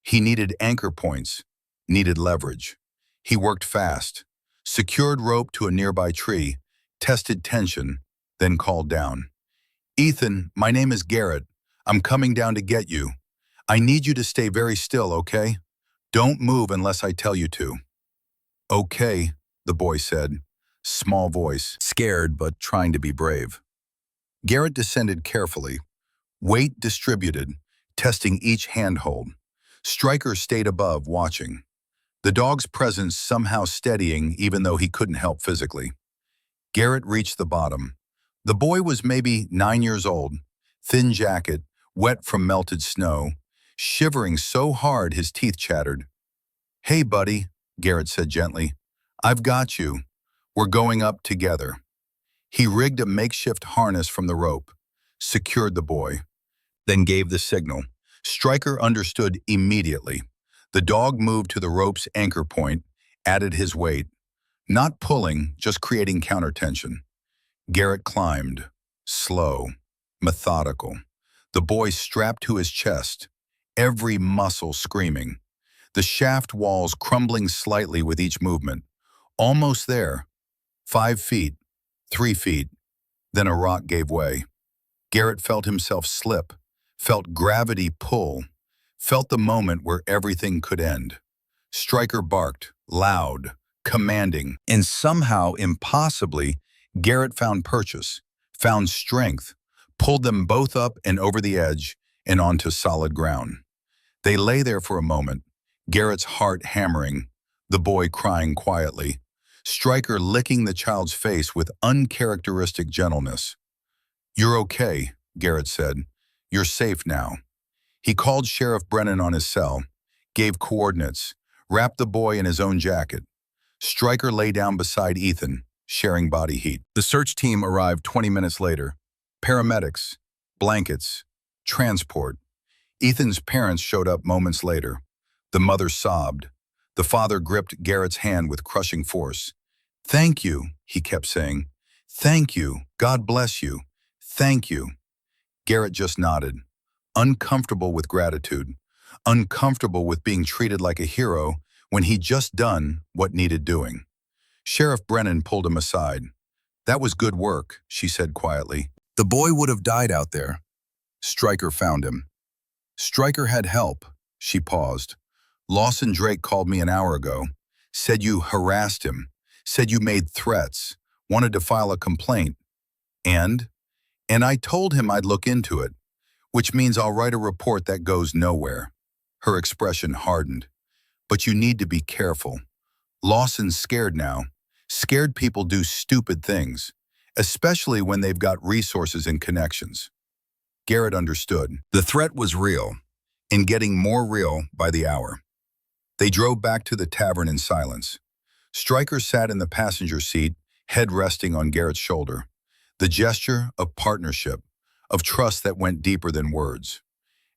He needed anchor points, needed leverage. He worked fast, secured rope to a nearby tree, tested tension, then called down. Ethan, my name is Garrett. I'm coming down to get you. I need you to stay very still, okay? Don't move unless I tell you to. Okay, the boy said, small voice, scared but trying to be brave. Garrett descended carefully, weight distributed, testing each handhold. Stryker stayed above, watching. The dog's presence somehow steadying even though he couldn't help physically. Garrett reached the bottom. The boy was maybe 9 years old, thin jacket, wet from melted snow, shivering so hard his teeth chattered. Hey, buddy, Garrett said gently. I've got you. We're going up together. He rigged a makeshift harness from the rope, secured the boy, then gave the signal. Stryker understood immediately. The dog moved to the rope's anchor point, added his weight. Not pulling, just creating countertension. Garrett climbed, slow, methodical. The boy strapped to his chest, every muscle screaming. The shaft walls crumbling slightly with each movement. Almost there. 5 feet, 3 feet. Then a rock gave way. Garrett felt himself slip, felt gravity pull, felt the moment where everything could end. Stryker barked, loud, commanding, and somehow, impossibly, Garrett found purchase, found strength, pulled them both up and over the edge and onto solid ground. They lay there for a moment, Garrett's heart hammering, the boy crying quietly, Stryker licking the child's face with uncharacteristic gentleness. You're okay, Garrett said. You're safe now. He called Sheriff Brennan on his cell, gave coordinates, wrapped the boy in his own jacket. Stryker lay down beside Ethan, sharing body heat. The search team arrived 20 minutes later. Paramedics, blankets, Transport. Ethan's parents showed up moments later. The mother sobbed. The father gripped Garrett's hand with crushing force. "Thank you," he kept saying. "Thank you. God bless you. Thank you." Garrett just nodded, uncomfortable with gratitude, uncomfortable with being treated like a hero when he'd just done what needed doing. Sheriff Brennan pulled him aside. "That was good work," she said quietly. "The boy would have died out there." Stryker found him. "Stryker had help." She paused. "Lawson Drake called me an hour ago. Said you harassed him. Said you made threats. Wanted to file a complaint. And? And I told him I'd look into it, which means I'll write a report that goes nowhere." Her expression hardened. "But you need to be careful. Lawson's scared now. Scared people do stupid things, especially when they've got resources and connections." Garrett understood. The threat was real, and getting more real by the hour. They drove back to the tavern in silence. Stryker sat in the passenger seat, head resting on Garrett's shoulder. The gesture of partnership, of trust that went deeper than words.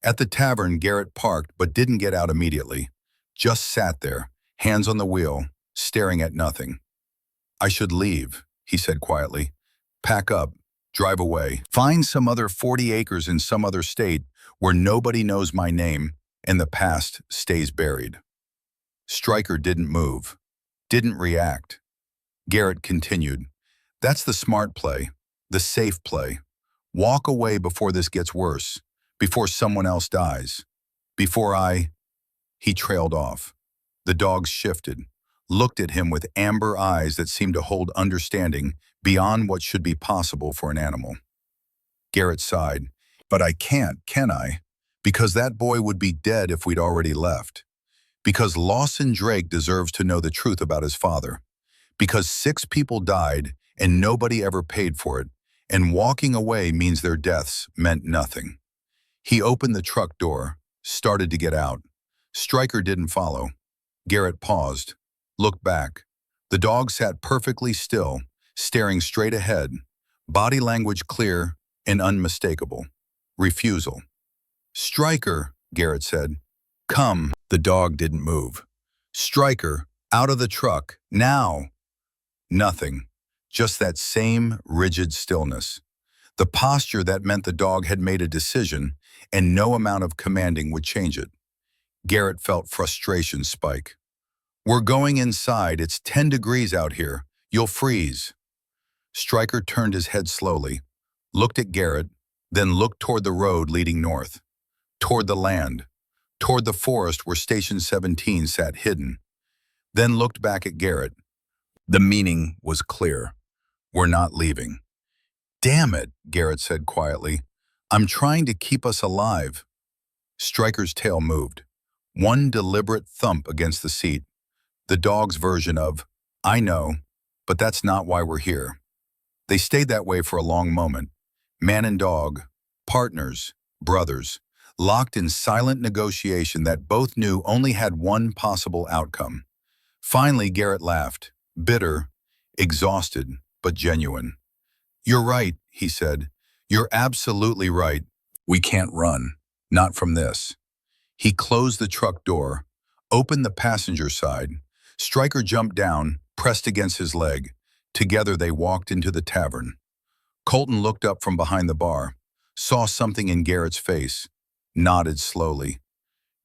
At the tavern, Garrett parked but didn't get out immediately. Just sat there, hands on the wheel, staring at nothing. "I should leave," he said quietly. "Pack up, drive away. Find some other 40 acres in some other state where nobody knows my name and the past stays buried." Stryker didn't move, didn't react. Garrett continued. "That's the smart play, the safe play. Walk away before this gets worse, before someone else dies, before I—" He trailed off. The dogs shifted, looked at him with amber eyes that seemed to hold understanding beyond what should be possible for an animal. Garrett sighed. "But I can't, can I? Because that boy would be dead if we'd already left. Because Lawson Drake deserves to know the truth about his father. Because 6 people died and nobody ever paid for it, and walking away means their deaths meant nothing." He opened the truck door, started to get out. Stryker didn't follow. Garrett paused, looked back. The dog sat perfectly still, staring straight ahead, body language clear and unmistakable. Refusal. "Stryker," Garrett said. "Come." The dog didn't move. "Stryker, out of the truck, now." Nothing. Just that same rigid stillness. The posture that meant the dog had made a decision, and no amount of commanding would change it. Garrett felt frustration spike. "We're going inside. It's 10 degrees out here. You'll freeze." Stryker turned his head slowly, looked at Garrett, then looked toward the road leading north, toward the land, toward the forest where Station 17 sat hidden, then looked back at Garrett. The meaning was clear. "We're not leaving." "Damn it," Garrett said quietly. "I'm trying to keep us alive." Stryker's tail moved. One deliberate thump against the seat. The dog's version of, "I know, but that's not why we're here." They stayed that way for a long moment. Man and dog, partners, brothers, locked in silent negotiation that both knew only had one possible outcome. Finally, Garrett laughed, bitter, exhausted, but genuine. "You're right," he said. "You're absolutely right. We can't run. Not from this." He closed the truck door, opened the passenger side. Stryker jumped down, pressed against his leg. Together they walked into the tavern. Colton looked up from behind the bar, saw something in Garrett's face, nodded slowly.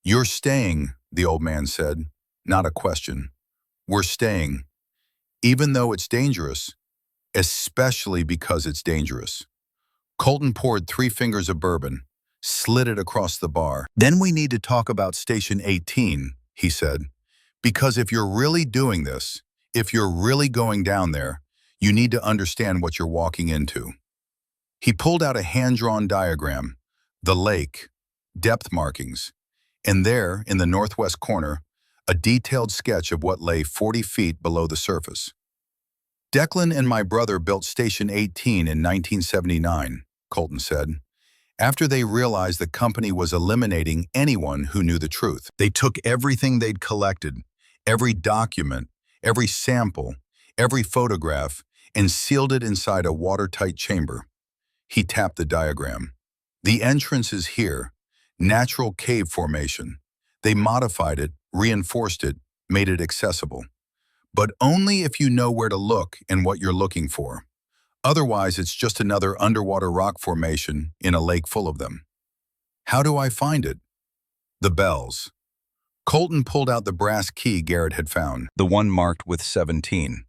"You're staying," the old man said, not a question. "We're staying. Even though it's dangerous, especially because it's dangerous." Colton poured 3 fingers of bourbon, slid it across the bar. "Then we need to talk about Station 18, he said. "Because if you're really doing this, if you're really going down there, you need to understand what you're walking into." He pulled out a hand-drawn diagram, the lake, depth markings, and there, in the northwest corner, a detailed sketch of what lay 40 feet below the surface. "Declan and my brother built Station 18 in 1979, Colton said. "After they realized the company was eliminating anyone who knew the truth. They took everything they'd collected, every document, every sample, every photograph, and sealed it inside a watertight chamber." He tapped the diagram. The entrance is here, natural cave formation. They modified it, reinforced it, made it accessible. But only if you know where to look and what you're looking for. Otherwise, it's just another underwater rock formation in a lake full of them. How do I find it? The bells. Colton pulled out the brass key Garrett had found, the one marked with 17.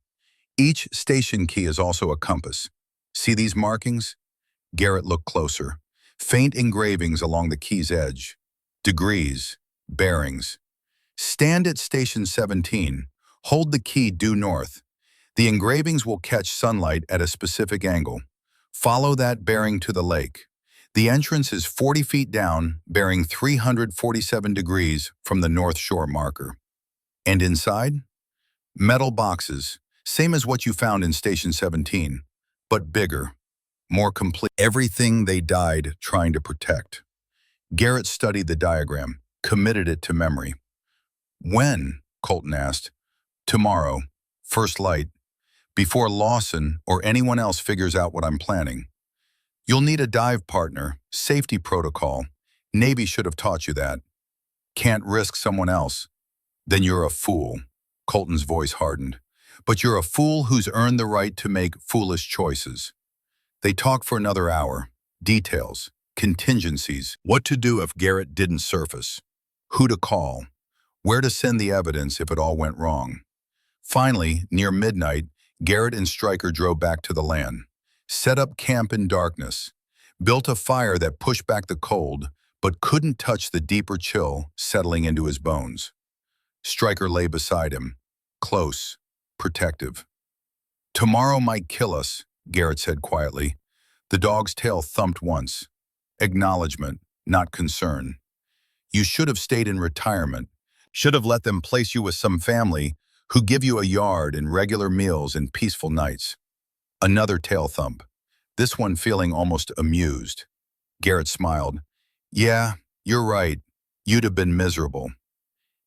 Each station key is also a compass. See these markings? Garrett looked closer. Faint engravings along the key's edge. Degrees, bearings. Stand at station 17. Hold the key due north. The engravings will catch sunlight at a specific angle. Follow that bearing to the lake. The entrance is 40 feet down, bearing 347 degrees from the North Shore marker. And inside? Metal boxes, same as what you found in Station 17, but bigger, more complete. Everything they died trying to protect. Garrett studied the diagram, committed it to memory. When? Colton asked. Tomorrow, first light, before Lawson or anyone else figures out what I'm planning. You'll need a dive partner, safety protocol. Navy should have taught you that. Can't risk someone else. Then you're a fool. Colton's voice hardened. But you're a fool who's earned the right to make foolish choices. They talked for another hour. Details, contingencies, what to do if Garrett didn't surface, who to call, where to send the evidence if it all went wrong. Finally, near midnight, Garrett and Stryker drove back to the land. Set up camp in darkness, built a fire that pushed back the cold, but couldn't touch the deeper chill settling into his bones. Stryker lay beside him, close, protective. Tomorrow might kill us, Garrett said quietly. The dog's tail thumped once. Acknowledgement, not concern. You should have stayed in retirement, should have let them place you with some family who give you a yard and regular meals and peaceful nights. Another tail thump, this one feeling almost amused. Garrett smiled. Yeah, you're right. You'd have been miserable.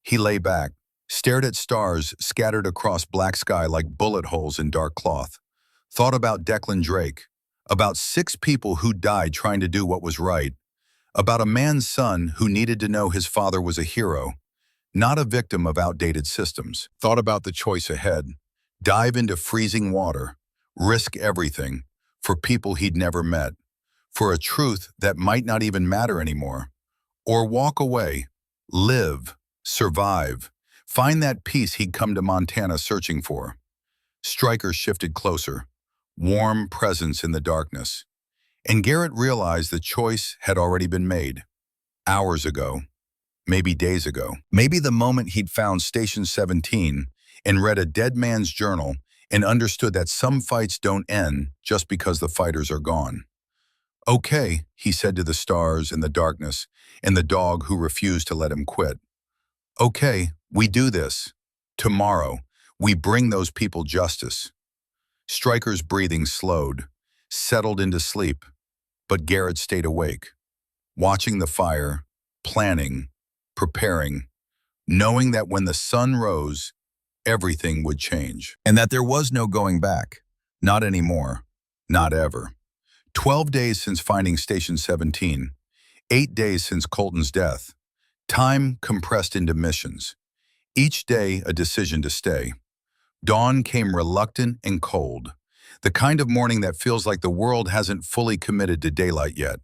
He lay back, stared at stars scattered across black sky like bullet holes in dark cloth. Thought about Declan Drake, about 6 people who died trying to do what was right, about a man's son who needed to know his father was a hero, not a victim of outdated systems. Thought about the choice ahead. Dive into freezing water. Risk everything, for people he'd never met, for a truth that might not even matter anymore. Or walk away, live, survive, find that peace he'd come to Montana searching for. Stryker shifted closer, warm presence in the darkness. And Garrett realized the choice had already been made. Hours ago, maybe days ago, maybe the moment he'd found Station 17 and read a dead man's journal and understood that some fights don't end just because the fighters are gone. Okay, he said to the stars and the darkness and the dog who refused to let him quit. Okay, we do this. Tomorrow, we bring those people justice. Stryker's breathing slowed, settled into sleep, but Garrett stayed awake, watching the fire, planning, preparing, knowing that when the sun rose, everything would change. And that there was no going back. Not anymore. Not ever. 12 days since finding Station 17. 8 days since Colton's death. Time compressed into missions. Each day a decision to stay. Dawn came reluctant and cold. The kind of morning that feels like the world hasn't fully committed to daylight yet.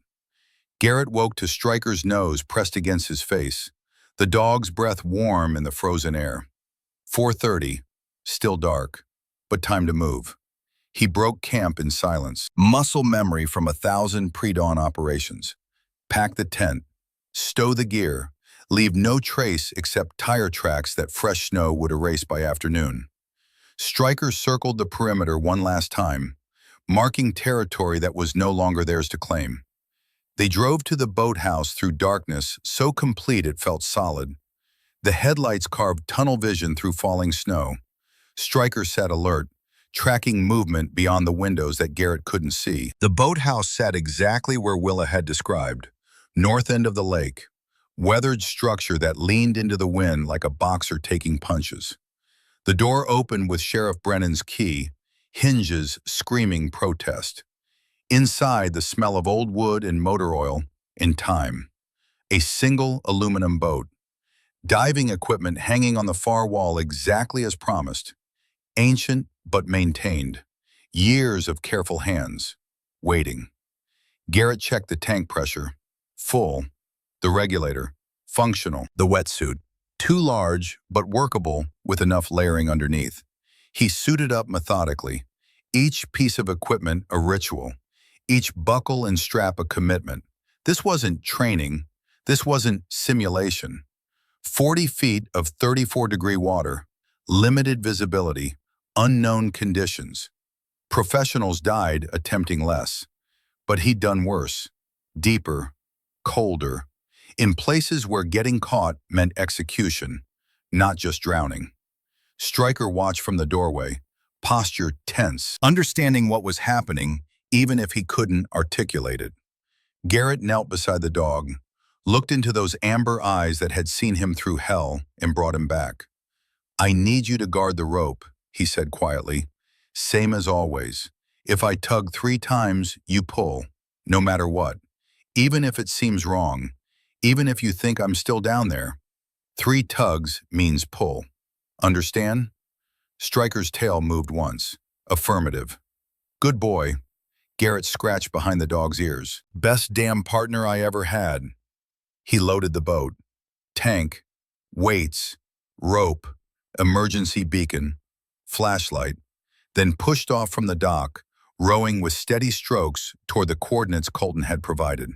Garrett woke to Stryker's nose pressed against his face. The dog's breath warm in the frozen air. 4:30, still dark, but time to move. He broke camp in silence, muscle memory from 1,000 pre-dawn operations. Pack the tent, stow the gear, leave no trace except tire tracks that fresh snow would erase by afternoon. Stryker circled the perimeter one last time, marking territory that was no longer theirs to claim. They drove to the boathouse through darkness so complete it felt solid. The headlights carved tunnel vision through falling snow. Stryker sat alert, tracking movement beyond the windows that Garrett couldn't see. The boathouse sat exactly where Willa had described, north end of the lake, weathered structure that leaned into the wind like a boxer taking punches. The door opened with Sheriff Brennan's key, hinges screaming protest. Inside, the smell of old wood and motor oil in time. A single aluminum boat. Diving equipment hanging on the far wall exactly as promised. Ancient but maintained. Years of careful hands. Waiting. Garrett checked the tank pressure. Full. The regulator. Functional. The wetsuit. Too large, but workable with enough layering underneath. He suited up methodically. Each piece of equipment a ritual. Each buckle and strap a commitment. This wasn't training. This wasn't simulation. 40 feet of 34-degree water. Limited visibility. Unknown conditions. Professionals died attempting less. But he'd done worse. Deeper. Colder. In places where getting caught meant execution, not just drowning. Stryker watched from the doorway, posture tense, understanding what was happening, even if he couldn't articulate it. Garrett knelt beside the dog, looked into those amber eyes that had seen him through hell and brought him back. "I need you to guard the rope," he said quietly. "Same as always. If I tug 3 times, you pull, no matter what. Even if it seems wrong, even if you think I'm still down there. 3 tugs means pull. Understand?" Stryker's tail moved once. Affirmative. "Good boy." Garrett scratched behind the dog's ears. "Best damn partner I ever had." He loaded the boat. Tank, weights, rope, emergency beacon, flashlight, then pushed off from the dock, rowing with steady strokes toward the coordinates Colton had provided.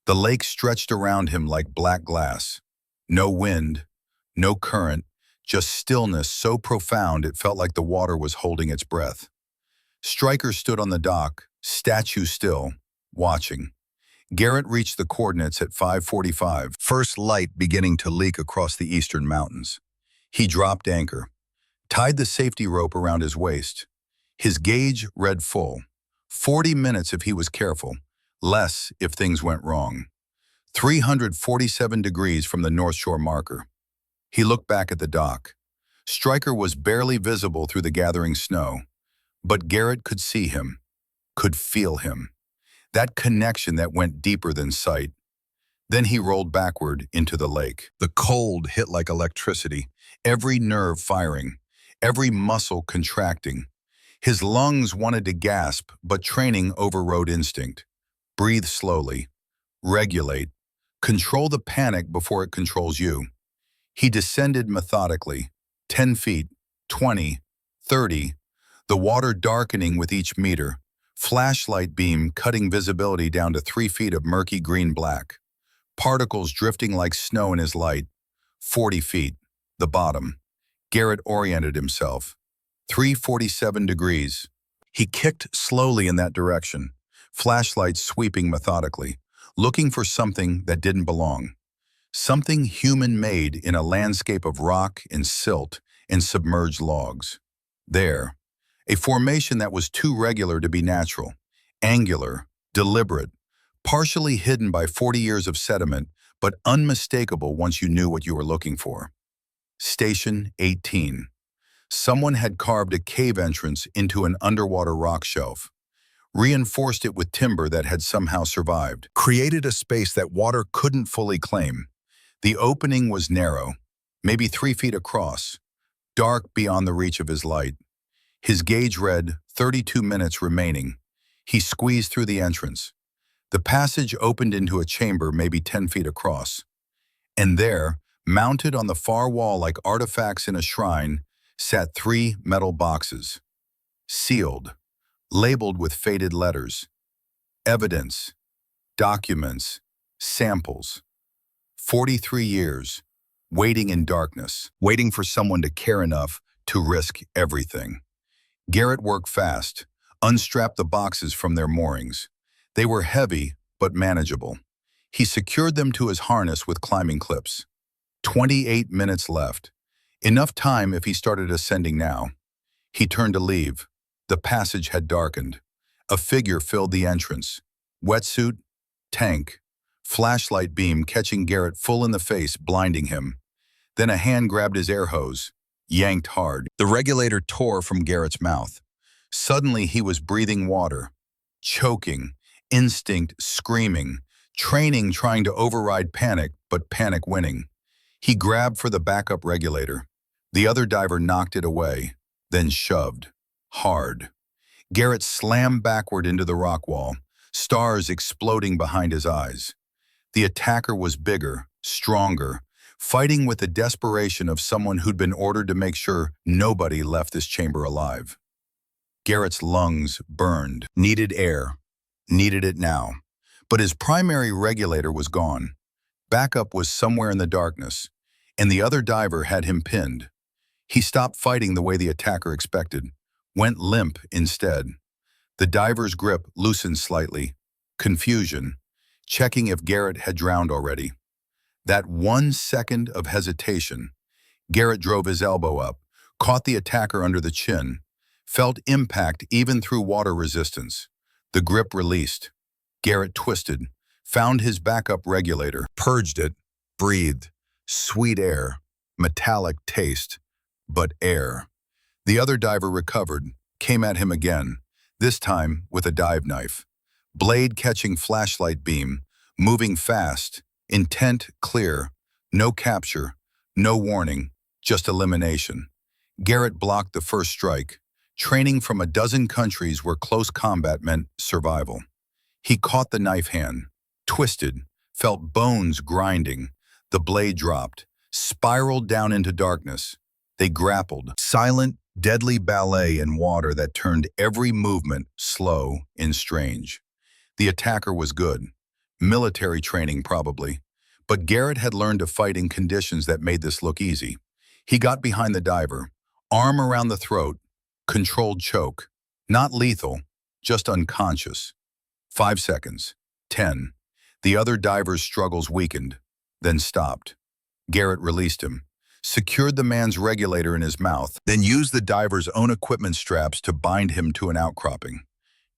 The lake stretched around him like black glass. No wind, no current, just stillness so profound it felt like the water was holding its breath. Stryker stood on the dock, statue still, watching. Garrett reached the coordinates at 5:45, first light beginning to leak across the eastern mountains. He dropped anchor, tied the safety rope around his waist. His gauge read full. 40 minutes if he was careful, less if things went wrong. 347 degrees from the North Shore marker. He looked back at the dock. Stryker was barely visible through the gathering snow, but Garrett could see him, could feel him. That connection that went deeper than sight. Then he rolled backward into the lake. The cold hit like electricity, every nerve firing, every muscle contracting. His lungs wanted to gasp, but training overrode instinct. Breathe slowly. Regulate. Control the panic before it controls you. He descended methodically. 10 feet, 20, 30. The water darkening with each meter. Flashlight beam cutting visibility down to 3 feet of murky green-black. Particles drifting like snow in his light. 40 feet. The bottom. Garrett oriented himself. 347 degrees. He kicked slowly in that direction, flashlight sweeping methodically, looking for something that didn't belong. Something human-made in a landscape of rock and silt and submerged logs. There, a formation that was too regular to be natural, angular, deliberate, partially hidden by 40 years of sediment, but unmistakable once you knew what you were looking for. Station 18. Someone had carved a cave entrance into an underwater rock shelf, reinforced it with timber that had somehow survived, created a space that water couldn't fully claim. The opening was narrow, maybe 3 feet across, dark beyond the reach of his light. His gauge read 32 minutes remaining. He squeezed through the entrance. The passage opened into a chamber maybe 10 feet across. And there, mounted on the far wall like artifacts in a shrine, sat 3 metal boxes. Sealed, labeled with faded letters. Evidence, documents, samples. 43 years, waiting in darkness, waiting for someone to care enough to risk everything. Garrett worked fast, unstrapped the boxes from their moorings. They were heavy, but manageable. He secured them to his harness with climbing clips. 28 minutes left. Enough time if he started ascending now. He turned to leave. The passage had darkened. A figure filled the entrance. Wetsuit, tank, flashlight beam catching Garrett full in the face, blinding him. Then a hand grabbed his air hose, yanked hard. The regulator tore from Garrett's mouth. Suddenly he was breathing water, choking, instinct screaming, Training trying to override panic, but panic winning. He grabbed for the backup regulator. The other diver knocked it away, then shoved. Hard. Garrett slammed backward into the rock wall, stars exploding behind his eyes. The attacker was bigger, stronger, fighting with the desperation of someone who'd been ordered to make sure nobody left this chamber alive. Garrett's lungs burned, needed air, needed it now. But his primary regulator was gone. Backup was somewhere in the darkness, and the other diver had him pinned. He stopped fighting the way the attacker expected, went limp instead. The diver's grip loosened slightly. Confusion, checking if Garrett had drowned already. That 1 second of hesitation. Garrett drove his elbow up, caught the attacker under the chin, felt impact even through water resistance. The grip released. Garrett twisted, found his backup regulator, purged it, breathed. Sweet air, metallic taste, but air. The other diver recovered, came at him again, this time with a dive knife. Blade catching flashlight beam, moving fast, intent clear, no capture, no warning, just elimination. Garrett blocked the first strike, training from a dozen countries where close combat meant survival. He caught the knife hand, twisted, felt bones grinding. The blade dropped, spiraled down into darkness. They grappled, silent, deadly ballet in water that turned every movement slow and strange. The attacker was good, military training probably, but Garrett had learned to fight in conditions that made this look easy. He got behind the diver, arm around the throat, controlled choke, not lethal, just unconscious. 5 seconds, 10. The other diver's struggles weakened, then stopped. Garrett released him, secured the man's regulator in his mouth, then used the diver's own equipment straps to bind him to an outcropping.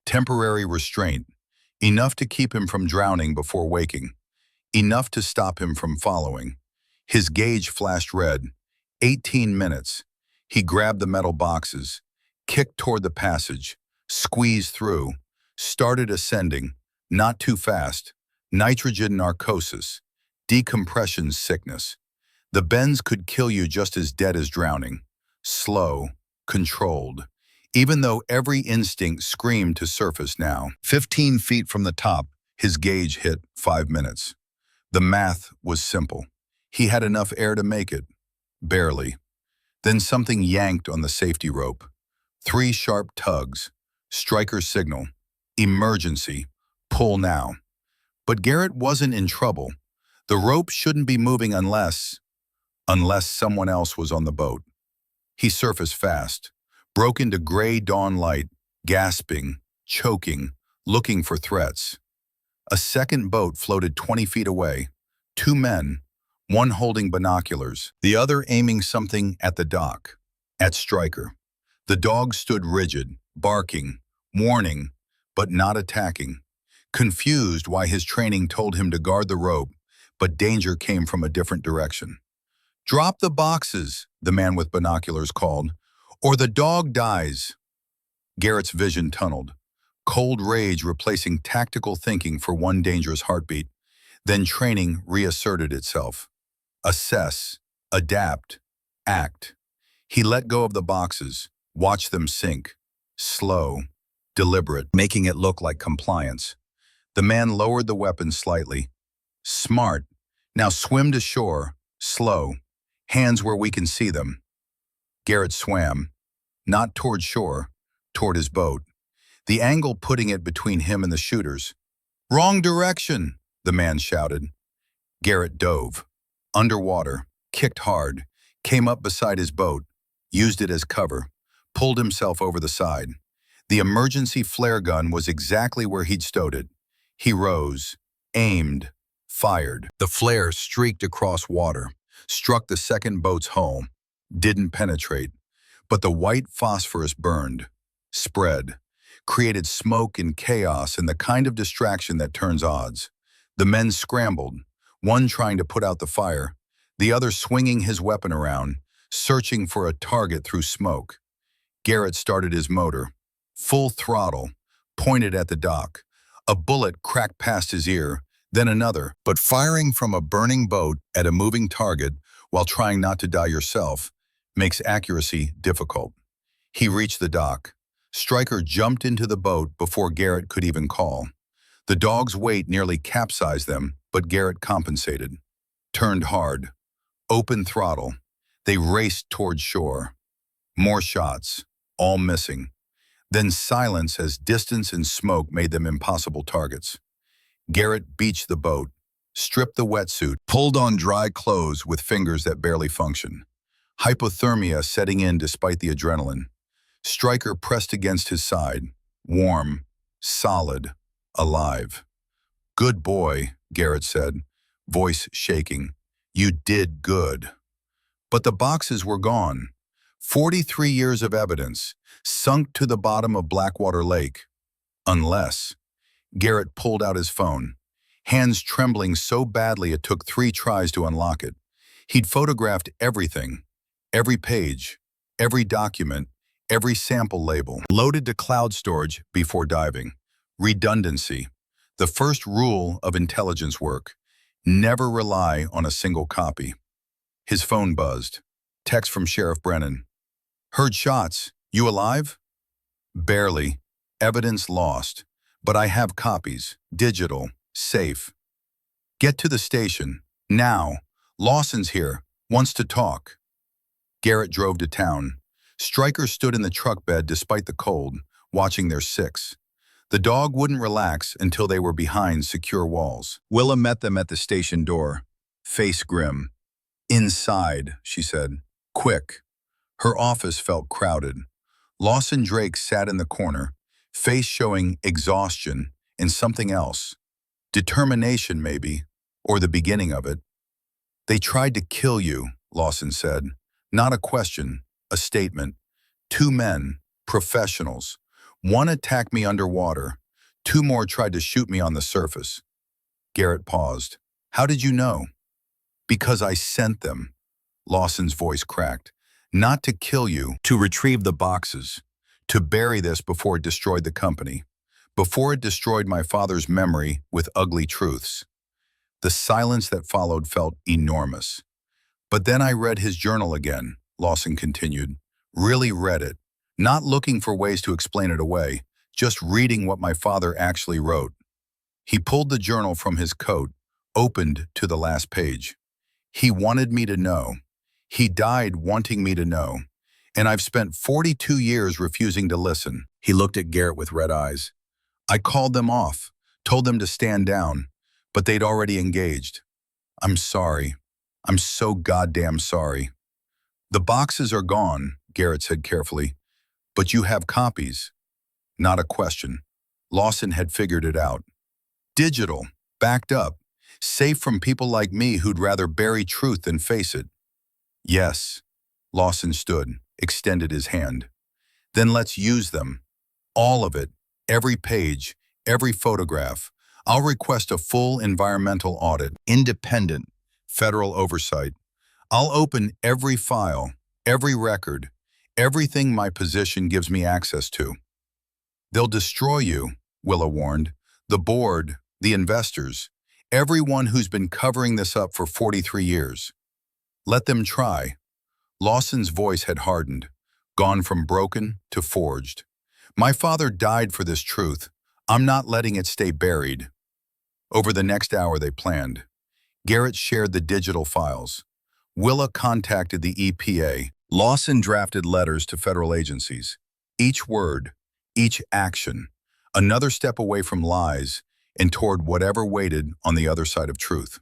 Temporary restraint, enough to keep him from drowning before waking, enough to stop him from following. His gauge flashed red. 18 minutes. He grabbed the metal boxes, kicked toward the passage, squeezed through, started ascending, not too fast, nitrogen narcosis, decompression sickness. The bends could kill you just as dead as drowning. Slow, controlled, even though every instinct screamed to surface now. 15 feet from the top, his gauge hit 5 minutes. The math was simple. He had enough air to make it. Barely. Then something yanked on the safety rope. 3 sharp tugs. Striker signal. Emergency. Pull now. But Garrett wasn't in trouble. The rope shouldn't be moving unless someone else was on the boat. He surfaced fast, broke into gray dawn light, gasping, choking, looking for threats. A second boat floated 20 feet away. 2 men, one holding binoculars, the other aiming something at the dock, at Stryker. The dog stood rigid, barking, warning, but not attacking. Confused why his training told him to guard the rope, but danger came from a different direction. "Drop the boxes," the man with binoculars called, "or the dog dies." Garrett's vision tunneled, cold rage replacing tactical thinking for one dangerous heartbeat. Then training reasserted itself. Assess, adapt, act. He let go of the boxes, watched them sink. Slow, deliberate, making it look like compliance. The man lowered the weapon slightly. Smart. Now swim to shore, slow. Hands where we can see them. Garrett swam, not toward shore, toward his boat, the angle putting it between him and the shooters. "Wrong direction," the man shouted. Garrett dove. Underwater, kicked hard, came up beside his boat, used it as cover, pulled himself over the side. The emergency flare gun was exactly where he'd stowed it. He rose, aimed, fired. The flare streaked across water, struck the second boat's hull, didn't penetrate, but the white phosphorus burned, spread, created smoke and chaos and the kind of distraction that turns odds. The men scrambled, one trying to put out the fire, the other swinging his weapon around, searching for a target through smoke. Garrett started his motor, full throttle, pointed at the dock. A bullet cracked past his ear, then another. But firing from a burning boat at a moving target while trying not to die yourself makes accuracy difficult. He reached the dock. Stryker jumped into the boat before Garrett could even call. The dog's weight nearly capsized them, but Garrett compensated. Turned hard. Open throttle. They raced toward shore. More shots, all missing. Then silence as distance and smoke made them impossible targets. Garrett beached the boat, stripped the wetsuit, pulled on dry clothes with fingers that barely function. Hypothermia setting in despite the adrenaline. Stryker pressed against his side, warm, solid, alive. "Good boy," Garrett said, voice shaking. "You did good." But the boxes were gone. 43 years of evidence, sunk to the bottom of Blackwater Lake. Unless... Garrett pulled out his phone, hands trembling so badly it took 3 tries to unlock it. He'd photographed everything, every page, every document, every sample label, loaded to cloud storage before diving. Redundancy, the first rule of intelligence work. Never rely on a single copy. His phone buzzed. Text from Sheriff Brennan. "Heard shots. You alive?" "Barely. Evidence lost. But I have copies. Digital. Safe." "Get to the station. Now. Lawson's here. Wants to talk." Garrett drove to town. Stryker stood in the truck bed despite the cold, watching their 6. The dog wouldn't relax until they were behind secure walls. Willa met them at the station door, face grim. "Inside," she said. "Quick." Her office felt crowded. Lawson Drake sat in the corner, face showing exhaustion and something else. Determination, maybe, or the beginning of it. "They tried to kill you," Lawson said. "Not a question, a statement. 2 men, professionals. 1 attacked me underwater. 2 more tried to shoot me on the surface." Garrett paused. "How did you know?" "Because I sent them." Lawson's voice cracked. "Not to kill you, to retrieve the boxes. To bury this before it destroyed the company. Before it destroyed my father's memory with ugly truths." The silence that followed felt enormous. "But then I read his journal again," Lawson continued. "Really read it. Not looking for ways to explain it away, just reading what my father actually wrote." He pulled the journal from his coat, opened to the last page. "He wanted me to know. He died wanting me to know. And I've spent 42 years refusing to listen." He looked at Garrett with red eyes. "I called them off, told them to stand down, but they'd already engaged. I'm sorry. I'm so goddamn sorry." "The boxes are gone," Garrett said carefully. "But you have copies." Not a question. Lawson had figured it out. Digital, backed up, safe from people like me who'd rather bury truth than face it. "Yes." Lawson stood, extended his hand. "Then let's use them. All of it, every page, every photograph. I'll request a full environmental audit, independent, federal oversight. I'll open every file, every record, everything my position gives me access to." "They'll destroy you," Willa warned. "The board, the investors, everyone who's been covering this up for 43 years. Let them try." Lawson's voice had hardened, gone from broken to forged. "My father died for this truth. I'm not letting it stay buried." Over the next hour they planned. Garrett shared the digital files. Willa contacted the EPA. Lawson drafted letters to federal agencies. Each word, each action, another step away from lies and toward whatever waited on the other side of truth.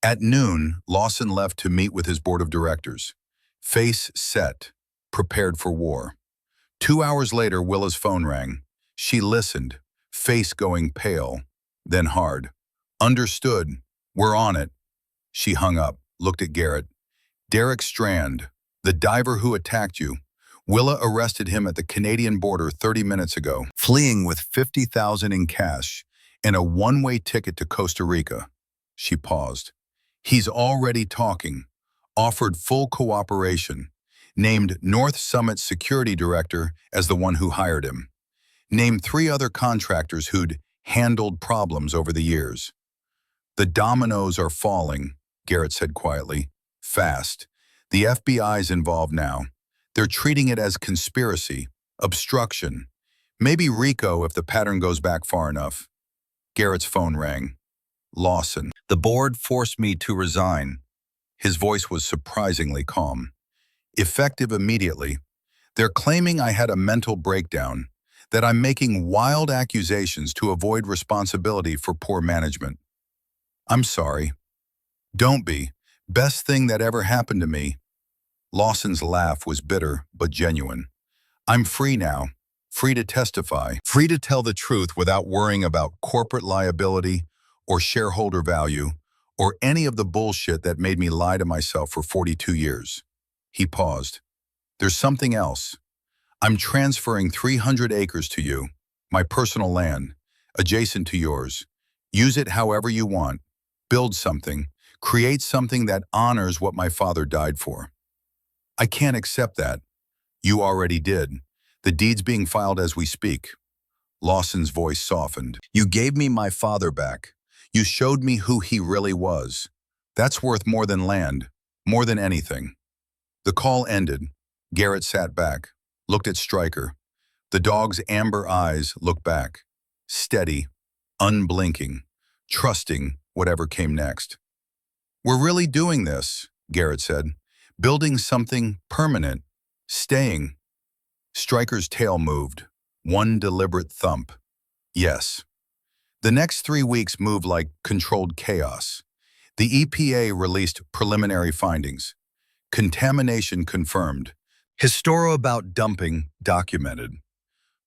At noon, Lawson left to meet with his board of directors. Face set, prepared for war. 2 hours later, Willa's phone rang. She listened, face going pale, then hard. "Understood. We're on it." She hung up, looked at Garrett. "Derek Strand, the diver who attacked you. Willa arrested him at the Canadian border 30 minutes ago, fleeing with $50,000 in cash and a one-way ticket to Costa Rica." She paused. "He's already talking, offered full cooperation, named North Summit security director as the one who hired him. Named 3 other contractors who'd handled problems over the years." The dominoes are falling, Garrett said quietly. Fast. The FBI's involved now. They're treating it as conspiracy, obstruction. Maybe RICO if the pattern goes back far enough. Garrett's phone rang. Lawson. The board forced me to resign. His voice was surprisingly calm. Effective immediately. They're claiming I had a mental breakdown, that I'm making wild accusations to avoid responsibility for poor management. I'm sorry. Don't be. Best thing that ever happened to me. Lawson's laugh was bitter but genuine. I'm free now, free to testify, free to tell the truth without worrying about corporate liability or shareholder value or any of the bullshit that made me lie to myself for 42 years. He paused. There's something else. I'm transferring 300 acres to you, my personal land, adjacent to yours. Use it however you want. Build something. Create something that honors what my father died for. I can't accept that. You already did. The deed's being filed as we speak. Lawson's voice softened. You gave me my father back. You showed me who he really was. That's worth more than land, more than anything. The call ended. Garrett sat back, looked at Stryker. The dog's amber eyes looked back, steady, unblinking, trusting whatever came next. We're really doing this, Garrett said. Building something permanent, staying. Stryker's tail moved, one deliberate thump. Yes. The next 3 weeks moved like controlled chaos. The EPA released preliminary findings. Contamination confirmed. Histora about dumping documented.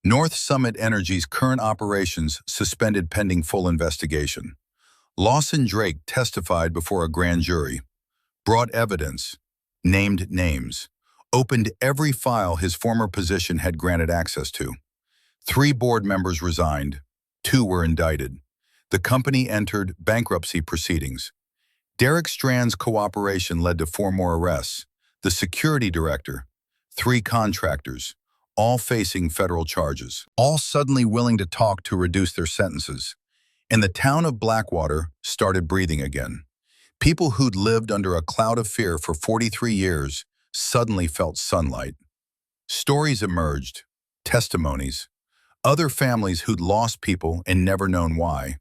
North Summit Energy's current operations suspended pending full investigation. Lawson Drake testified before a grand jury, brought evidence, named names, opened every file his former position had granted access to. 3 board members resigned, 2 were indicted. The company entered bankruptcy proceedings. Derek Strand's cooperation led to 4 more arrests. The security director, 3 contractors, all facing federal charges, all suddenly willing to talk to reduce their sentences. And the town of Blackwater started breathing again. People who'd lived under a cloud of fear for 43 years suddenly felt sunlight. Stories emerged, testimonies, other families who'd lost people and never known why.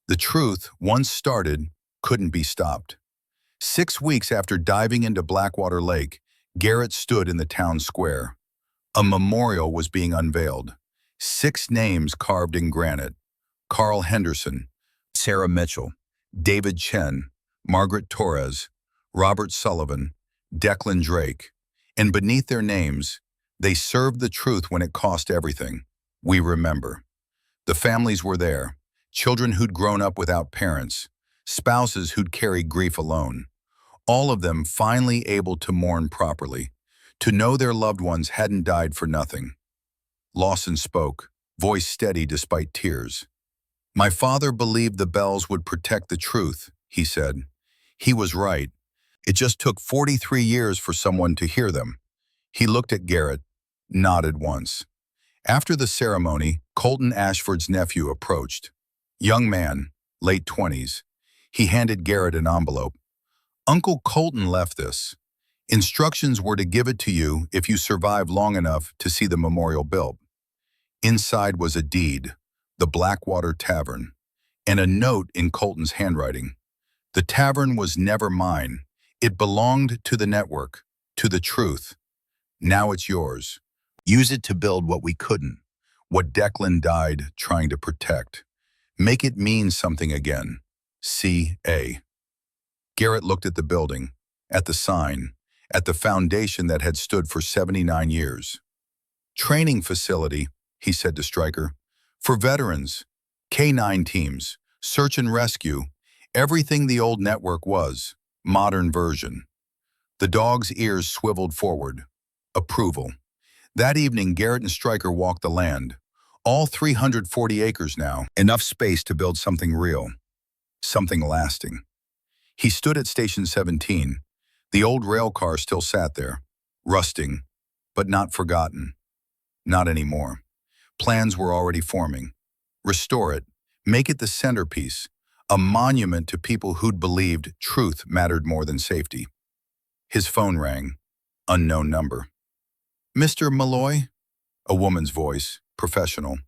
The truth, once started, couldn't be stopped. 6 weeks after diving into Blackwater Lake, Garrett stood in the town square. A memorial was being unveiled. 6 names carved in granite. Carl Henderson, Sarah Mitchell, David Chen, Margaret Torres, Robert Sullivan, Declan Drake. And beneath their names, they served the truth when it cost everything. We remember. The families were there, children who'd grown up without parents, spouses who'd carried grief alone. All of them finally able to mourn properly, to know their loved ones hadn't died for nothing. Lawson spoke, voice steady despite tears. My father believed the bells would protect the truth, he said. He was right. It just took 43 years for someone to hear them. He looked at Garrett, nodded once. After the ceremony, Colton Ashford's nephew approached. Young man, late 20s. He handed Garrett an envelope. Uncle Colton left this. Instructions were to give it to you if you survived long enough to see the memorial built. Inside was a deed, the Blackwater Tavern, and a note in Colton's handwriting. The tavern was never mine. It belonged to the network, to the truth. Now it's yours. Use it to build what we couldn't, what Declan died trying to protect. Make it mean something again. C.A. Garrett looked at the building, at the sign, at the foundation that had stood for 79 years. Training facility, he said to Stryker, for veterans, K-9 teams, search and rescue, everything the old network was, modern version. The dog's ears swiveled forward. Approval. That evening, Garrett and Stryker walked the land. All 340 acres now, enough space to build something real, something lasting. He stood at Station 17. The old rail car still sat there, rusting, but not forgotten. Not anymore. Plans were already forming. Restore it. Make it the centerpiece. a monument to people who'd believed truth mattered more than safety. His phone rang. Unknown number. "Mr. Malloy?" A woman's voice, professional.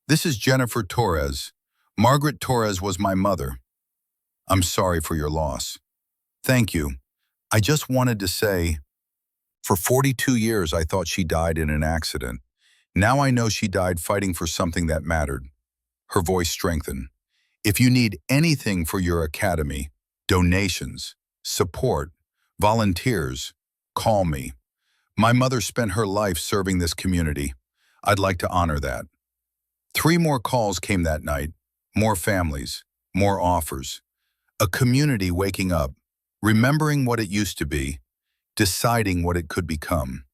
"This is Jennifer Torres. Margaret Torres was my mother. I'm sorry for your loss." "Thank you. I just wanted to say, for 42 years I thought she died in an accident. Now I know she died fighting for something that mattered." Her voice strengthened. "If you need anything for your academy, donations, support, volunteers, call me. My mother spent her life serving this community. I'd like to honor that." 3 more calls came that night. More families, more offers. A community waking up, remembering what it used to be, deciding what it could become.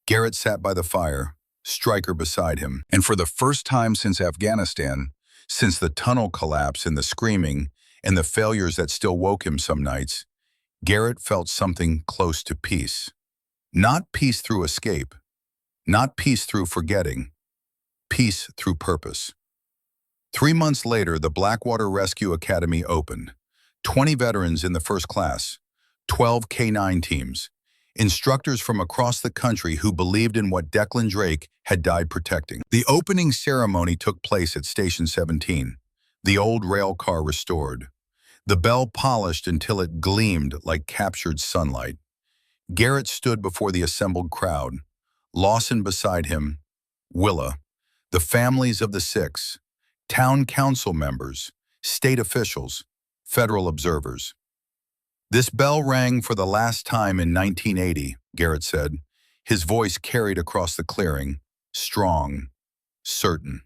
Garrett sat by the fire, Stryker beside him, and for the first time since Afghanistan, since the tunnel collapse and the screaming and the failures that still woke him some nights, Garrett felt something close to peace. Not peace through escape, not peace through forgetting, peace through purpose. 3 months later, the Blackwater Rescue Academy opened. 20 veterans in the first class, 12 K-9 teams, instructors from across the country who believed in what Declan Drake had died protecting. The opening ceremony took place at Station 17, the old rail car restored, the bell polished until it gleamed like captured sunlight. Garrett stood before the assembled crowd, Lawson beside him, Willa, the families of the 6, town council members, state officials, federal observers. "This bell rang for the last time in 1980, Garrett said, his voice carried across the clearing, strong, certain.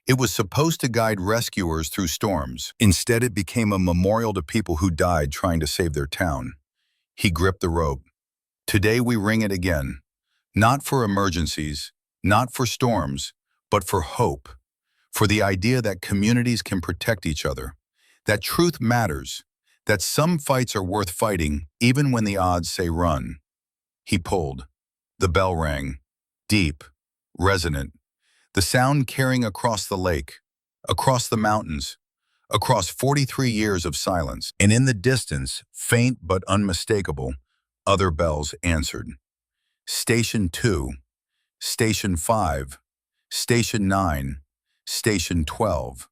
It was supposed to guide rescuers through storms. Instead, it became a memorial to people who died trying to save their town." He gripped the rope. "Today we ring it again, not for emergencies, not for storms, but for hope, for the idea that communities can protect each other, that truth matters, that some fights are worth fighting even when the odds say run." He pulled. The bell rang, deep, resonant, the sound carrying across the lake, across the mountains, across 43 years of silence. And in the distance, faint but unmistakable, other bells answered. Station 2, Station 5, Station 9, Station 12.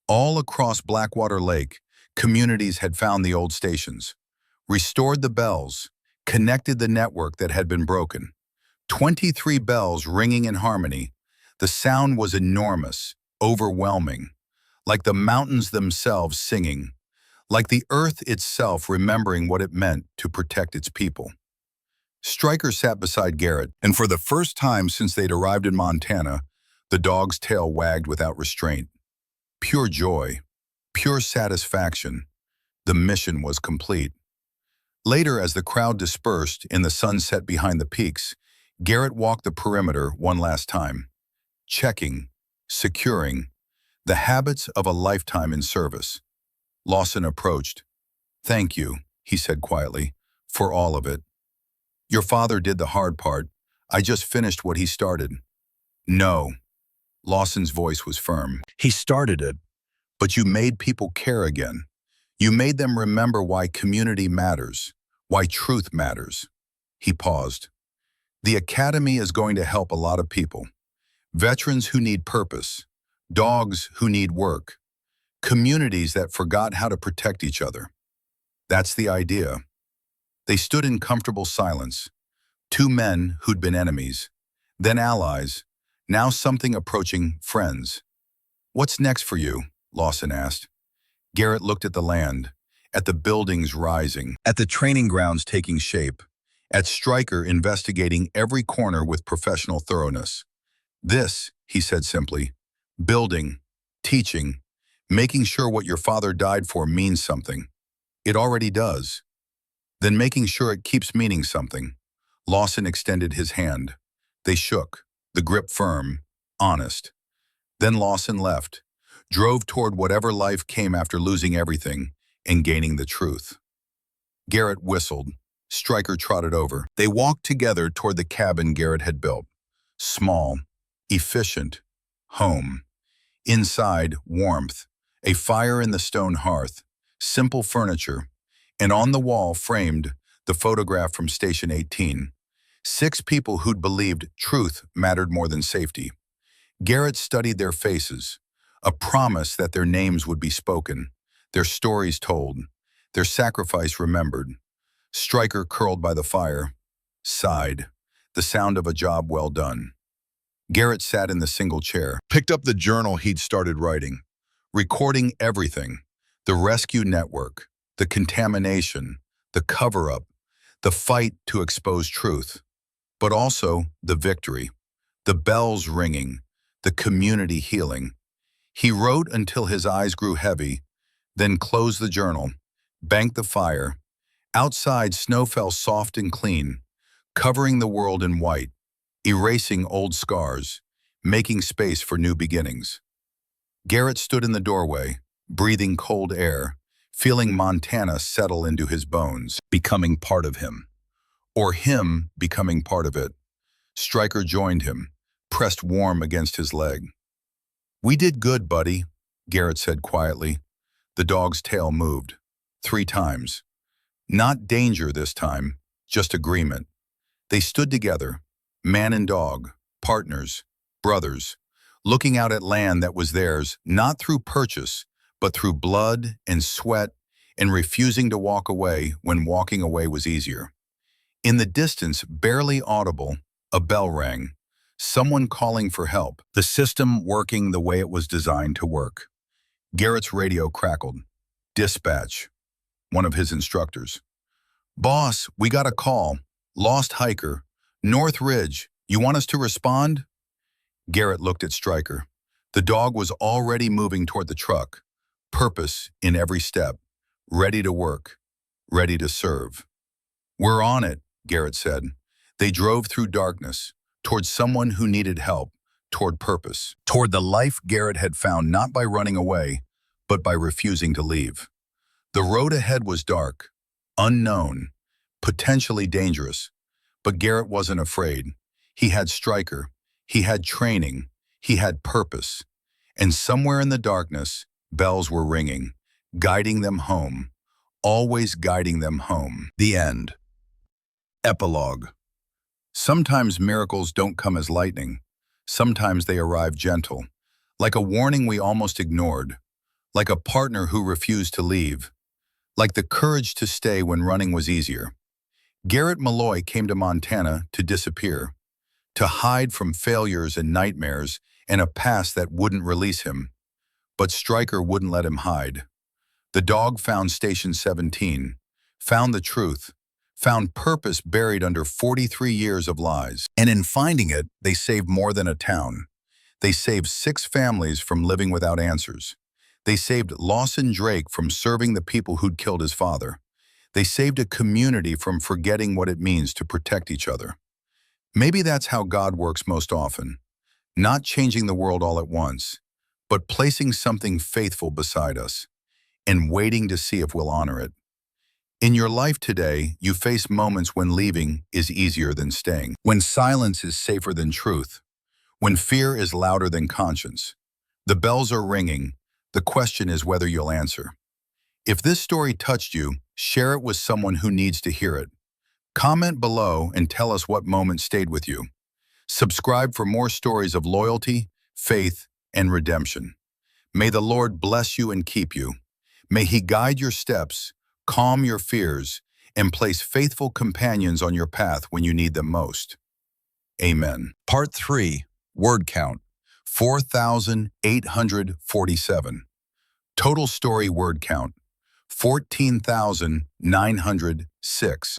All across Blackwater Lake, communities had found the old stations, restored the bells, connected the network that had been broken. 23 bells ringing in harmony. The sound was enormous, overwhelming, like the mountains themselves singing, like the earth itself remembering what it meant to protect its people. Stryker sat beside Garrett, and for the first time since they'd arrived in Montana, the dog's tail wagged without restraint. Pure joy, pure satisfaction. The mission was complete. Later, as the crowd dispersed in the sunset behind the peaks, Garrett walked the perimeter one last time, checking, securing, the habits of a lifetime in service. Lawson approached. "Thank you," he said quietly, "for all of it. Your father did the hard part. I just finished what he started." "No." Lawson's voice was firm. "He started it, but you made people care again. You made them remember why community matters, why truth matters." He paused. "The Academy is going to help a lot of people. Veterans who need purpose, dogs who need work, communities that forgot how to protect each other. That's the idea." They stood in comfortable silence. 2 men who'd been enemies, then allies, now something approaching friends. "What's next for you?" Lawson asked. Garrett looked at the land, at the buildings rising, at the training grounds taking shape, at Stryker investigating every corner with professional thoroughness. "This," he said simply, "building, teaching, making sure what your father died for means something. It already does. Then making sure it keeps meaning something." Lawson extended his hand. They shook, the grip firm, honest. Then Lawson left, drove toward whatever life came after losing everything and gaining the truth. Garrett whistled. Stryker trotted over. They walked together toward the cabin Garrett had built. Small, efficient, home. Inside, warmth, A fire in the stone hearth, simple furniture, and on the wall framed the photograph from Station 18. 6 people who'd believed truth mattered more than safety. Garrett studied their faces, a promise that their names would be spoken, their stories told, their sacrifice remembered. Stryker, curled by the fire, sighed, the sound of a job well done. Garrett sat in the single chair, picked up the journal he'd started writing, recording everything: the rescue network, the contamination, the cover-up, the fight to expose truth, but also the victory, the bells ringing, the community healing. He wrote until his eyes grew heavy, then closed the journal, banked the fire. Outside, snow fell soft and clean, covering the world in white, erasing old scars, making space for new beginnings. Garrett stood in the doorway, breathing cold air, feeling Montana settle into his bones, becoming part of him. Or him becoming part of it. Stryker joined him, pressed warm against his leg. "We did good, buddy," Garrett said quietly. The dog's tail moved. 3 times. Not danger this time, just agreement. They stood together, man and dog, partners, brothers, looking out at land that was theirs, not through purchase, but through blood and sweat, and refusing to walk away when walking away was easier. In the distance, barely audible, a bell rang. Someone calling for help, the system working the way it was designed to work. Garrett's radio crackled. "Dispatch," one of his instructors. "Boss, we got a call. Lost hiker. North Ridge. You want us to respond?" Garrett looked at Stryker. The dog was already moving toward the truck, purpose in every step, ready to work, ready to serve. "We're on it," Garrett said. They drove through darkness, toward someone who needed help, toward purpose, toward the life Garrett had found not by running away, but by refusing to leave. The road ahead was dark, unknown, potentially dangerous, but Garrett wasn't afraid. He had Stryker, he had training, he had purpose, and somewhere in the darkness, bells were ringing, guiding them home, always guiding them home. The end. Epilogue. Sometimes miracles don't come as lightning. Sometimes they arrive gentle, like a warning we almost ignored, like a partner who refused to leave, like the courage to stay when running was easier. Garrett Malloy came to Montana to disappear, to hide from failures and nightmares and a past that wouldn't release him. But Stryker wouldn't let him hide. The dog found Station 17, found the truth, found purpose buried under 43 years of lies. And in finding it, they saved more than a town. They saved 6 families from living without answers. They saved Lawson Drake from serving the people who'd killed his father. They saved a community from forgetting what it means to protect each other. Maybe that's how God works most often, not changing the world all at once, but placing something faithful beside us and waiting to see if we'll honor it. In your life today, you face moments when leaving is easier than staying, when silence is safer than truth, when fear is louder than conscience. The bells are ringing. The question is whether you'll answer. If this story touched you, share it with someone who needs to hear it. Comment below and tell us what moment stayed with you. Subscribe for more stories of loyalty, faith, and redemption. May the Lord bless you and keep you. May He guide your steps, calm your fears, and place faithful companions on your path when you need them most. Amen. Part 3, Word Count, 4,847. Total story word count, 14,906.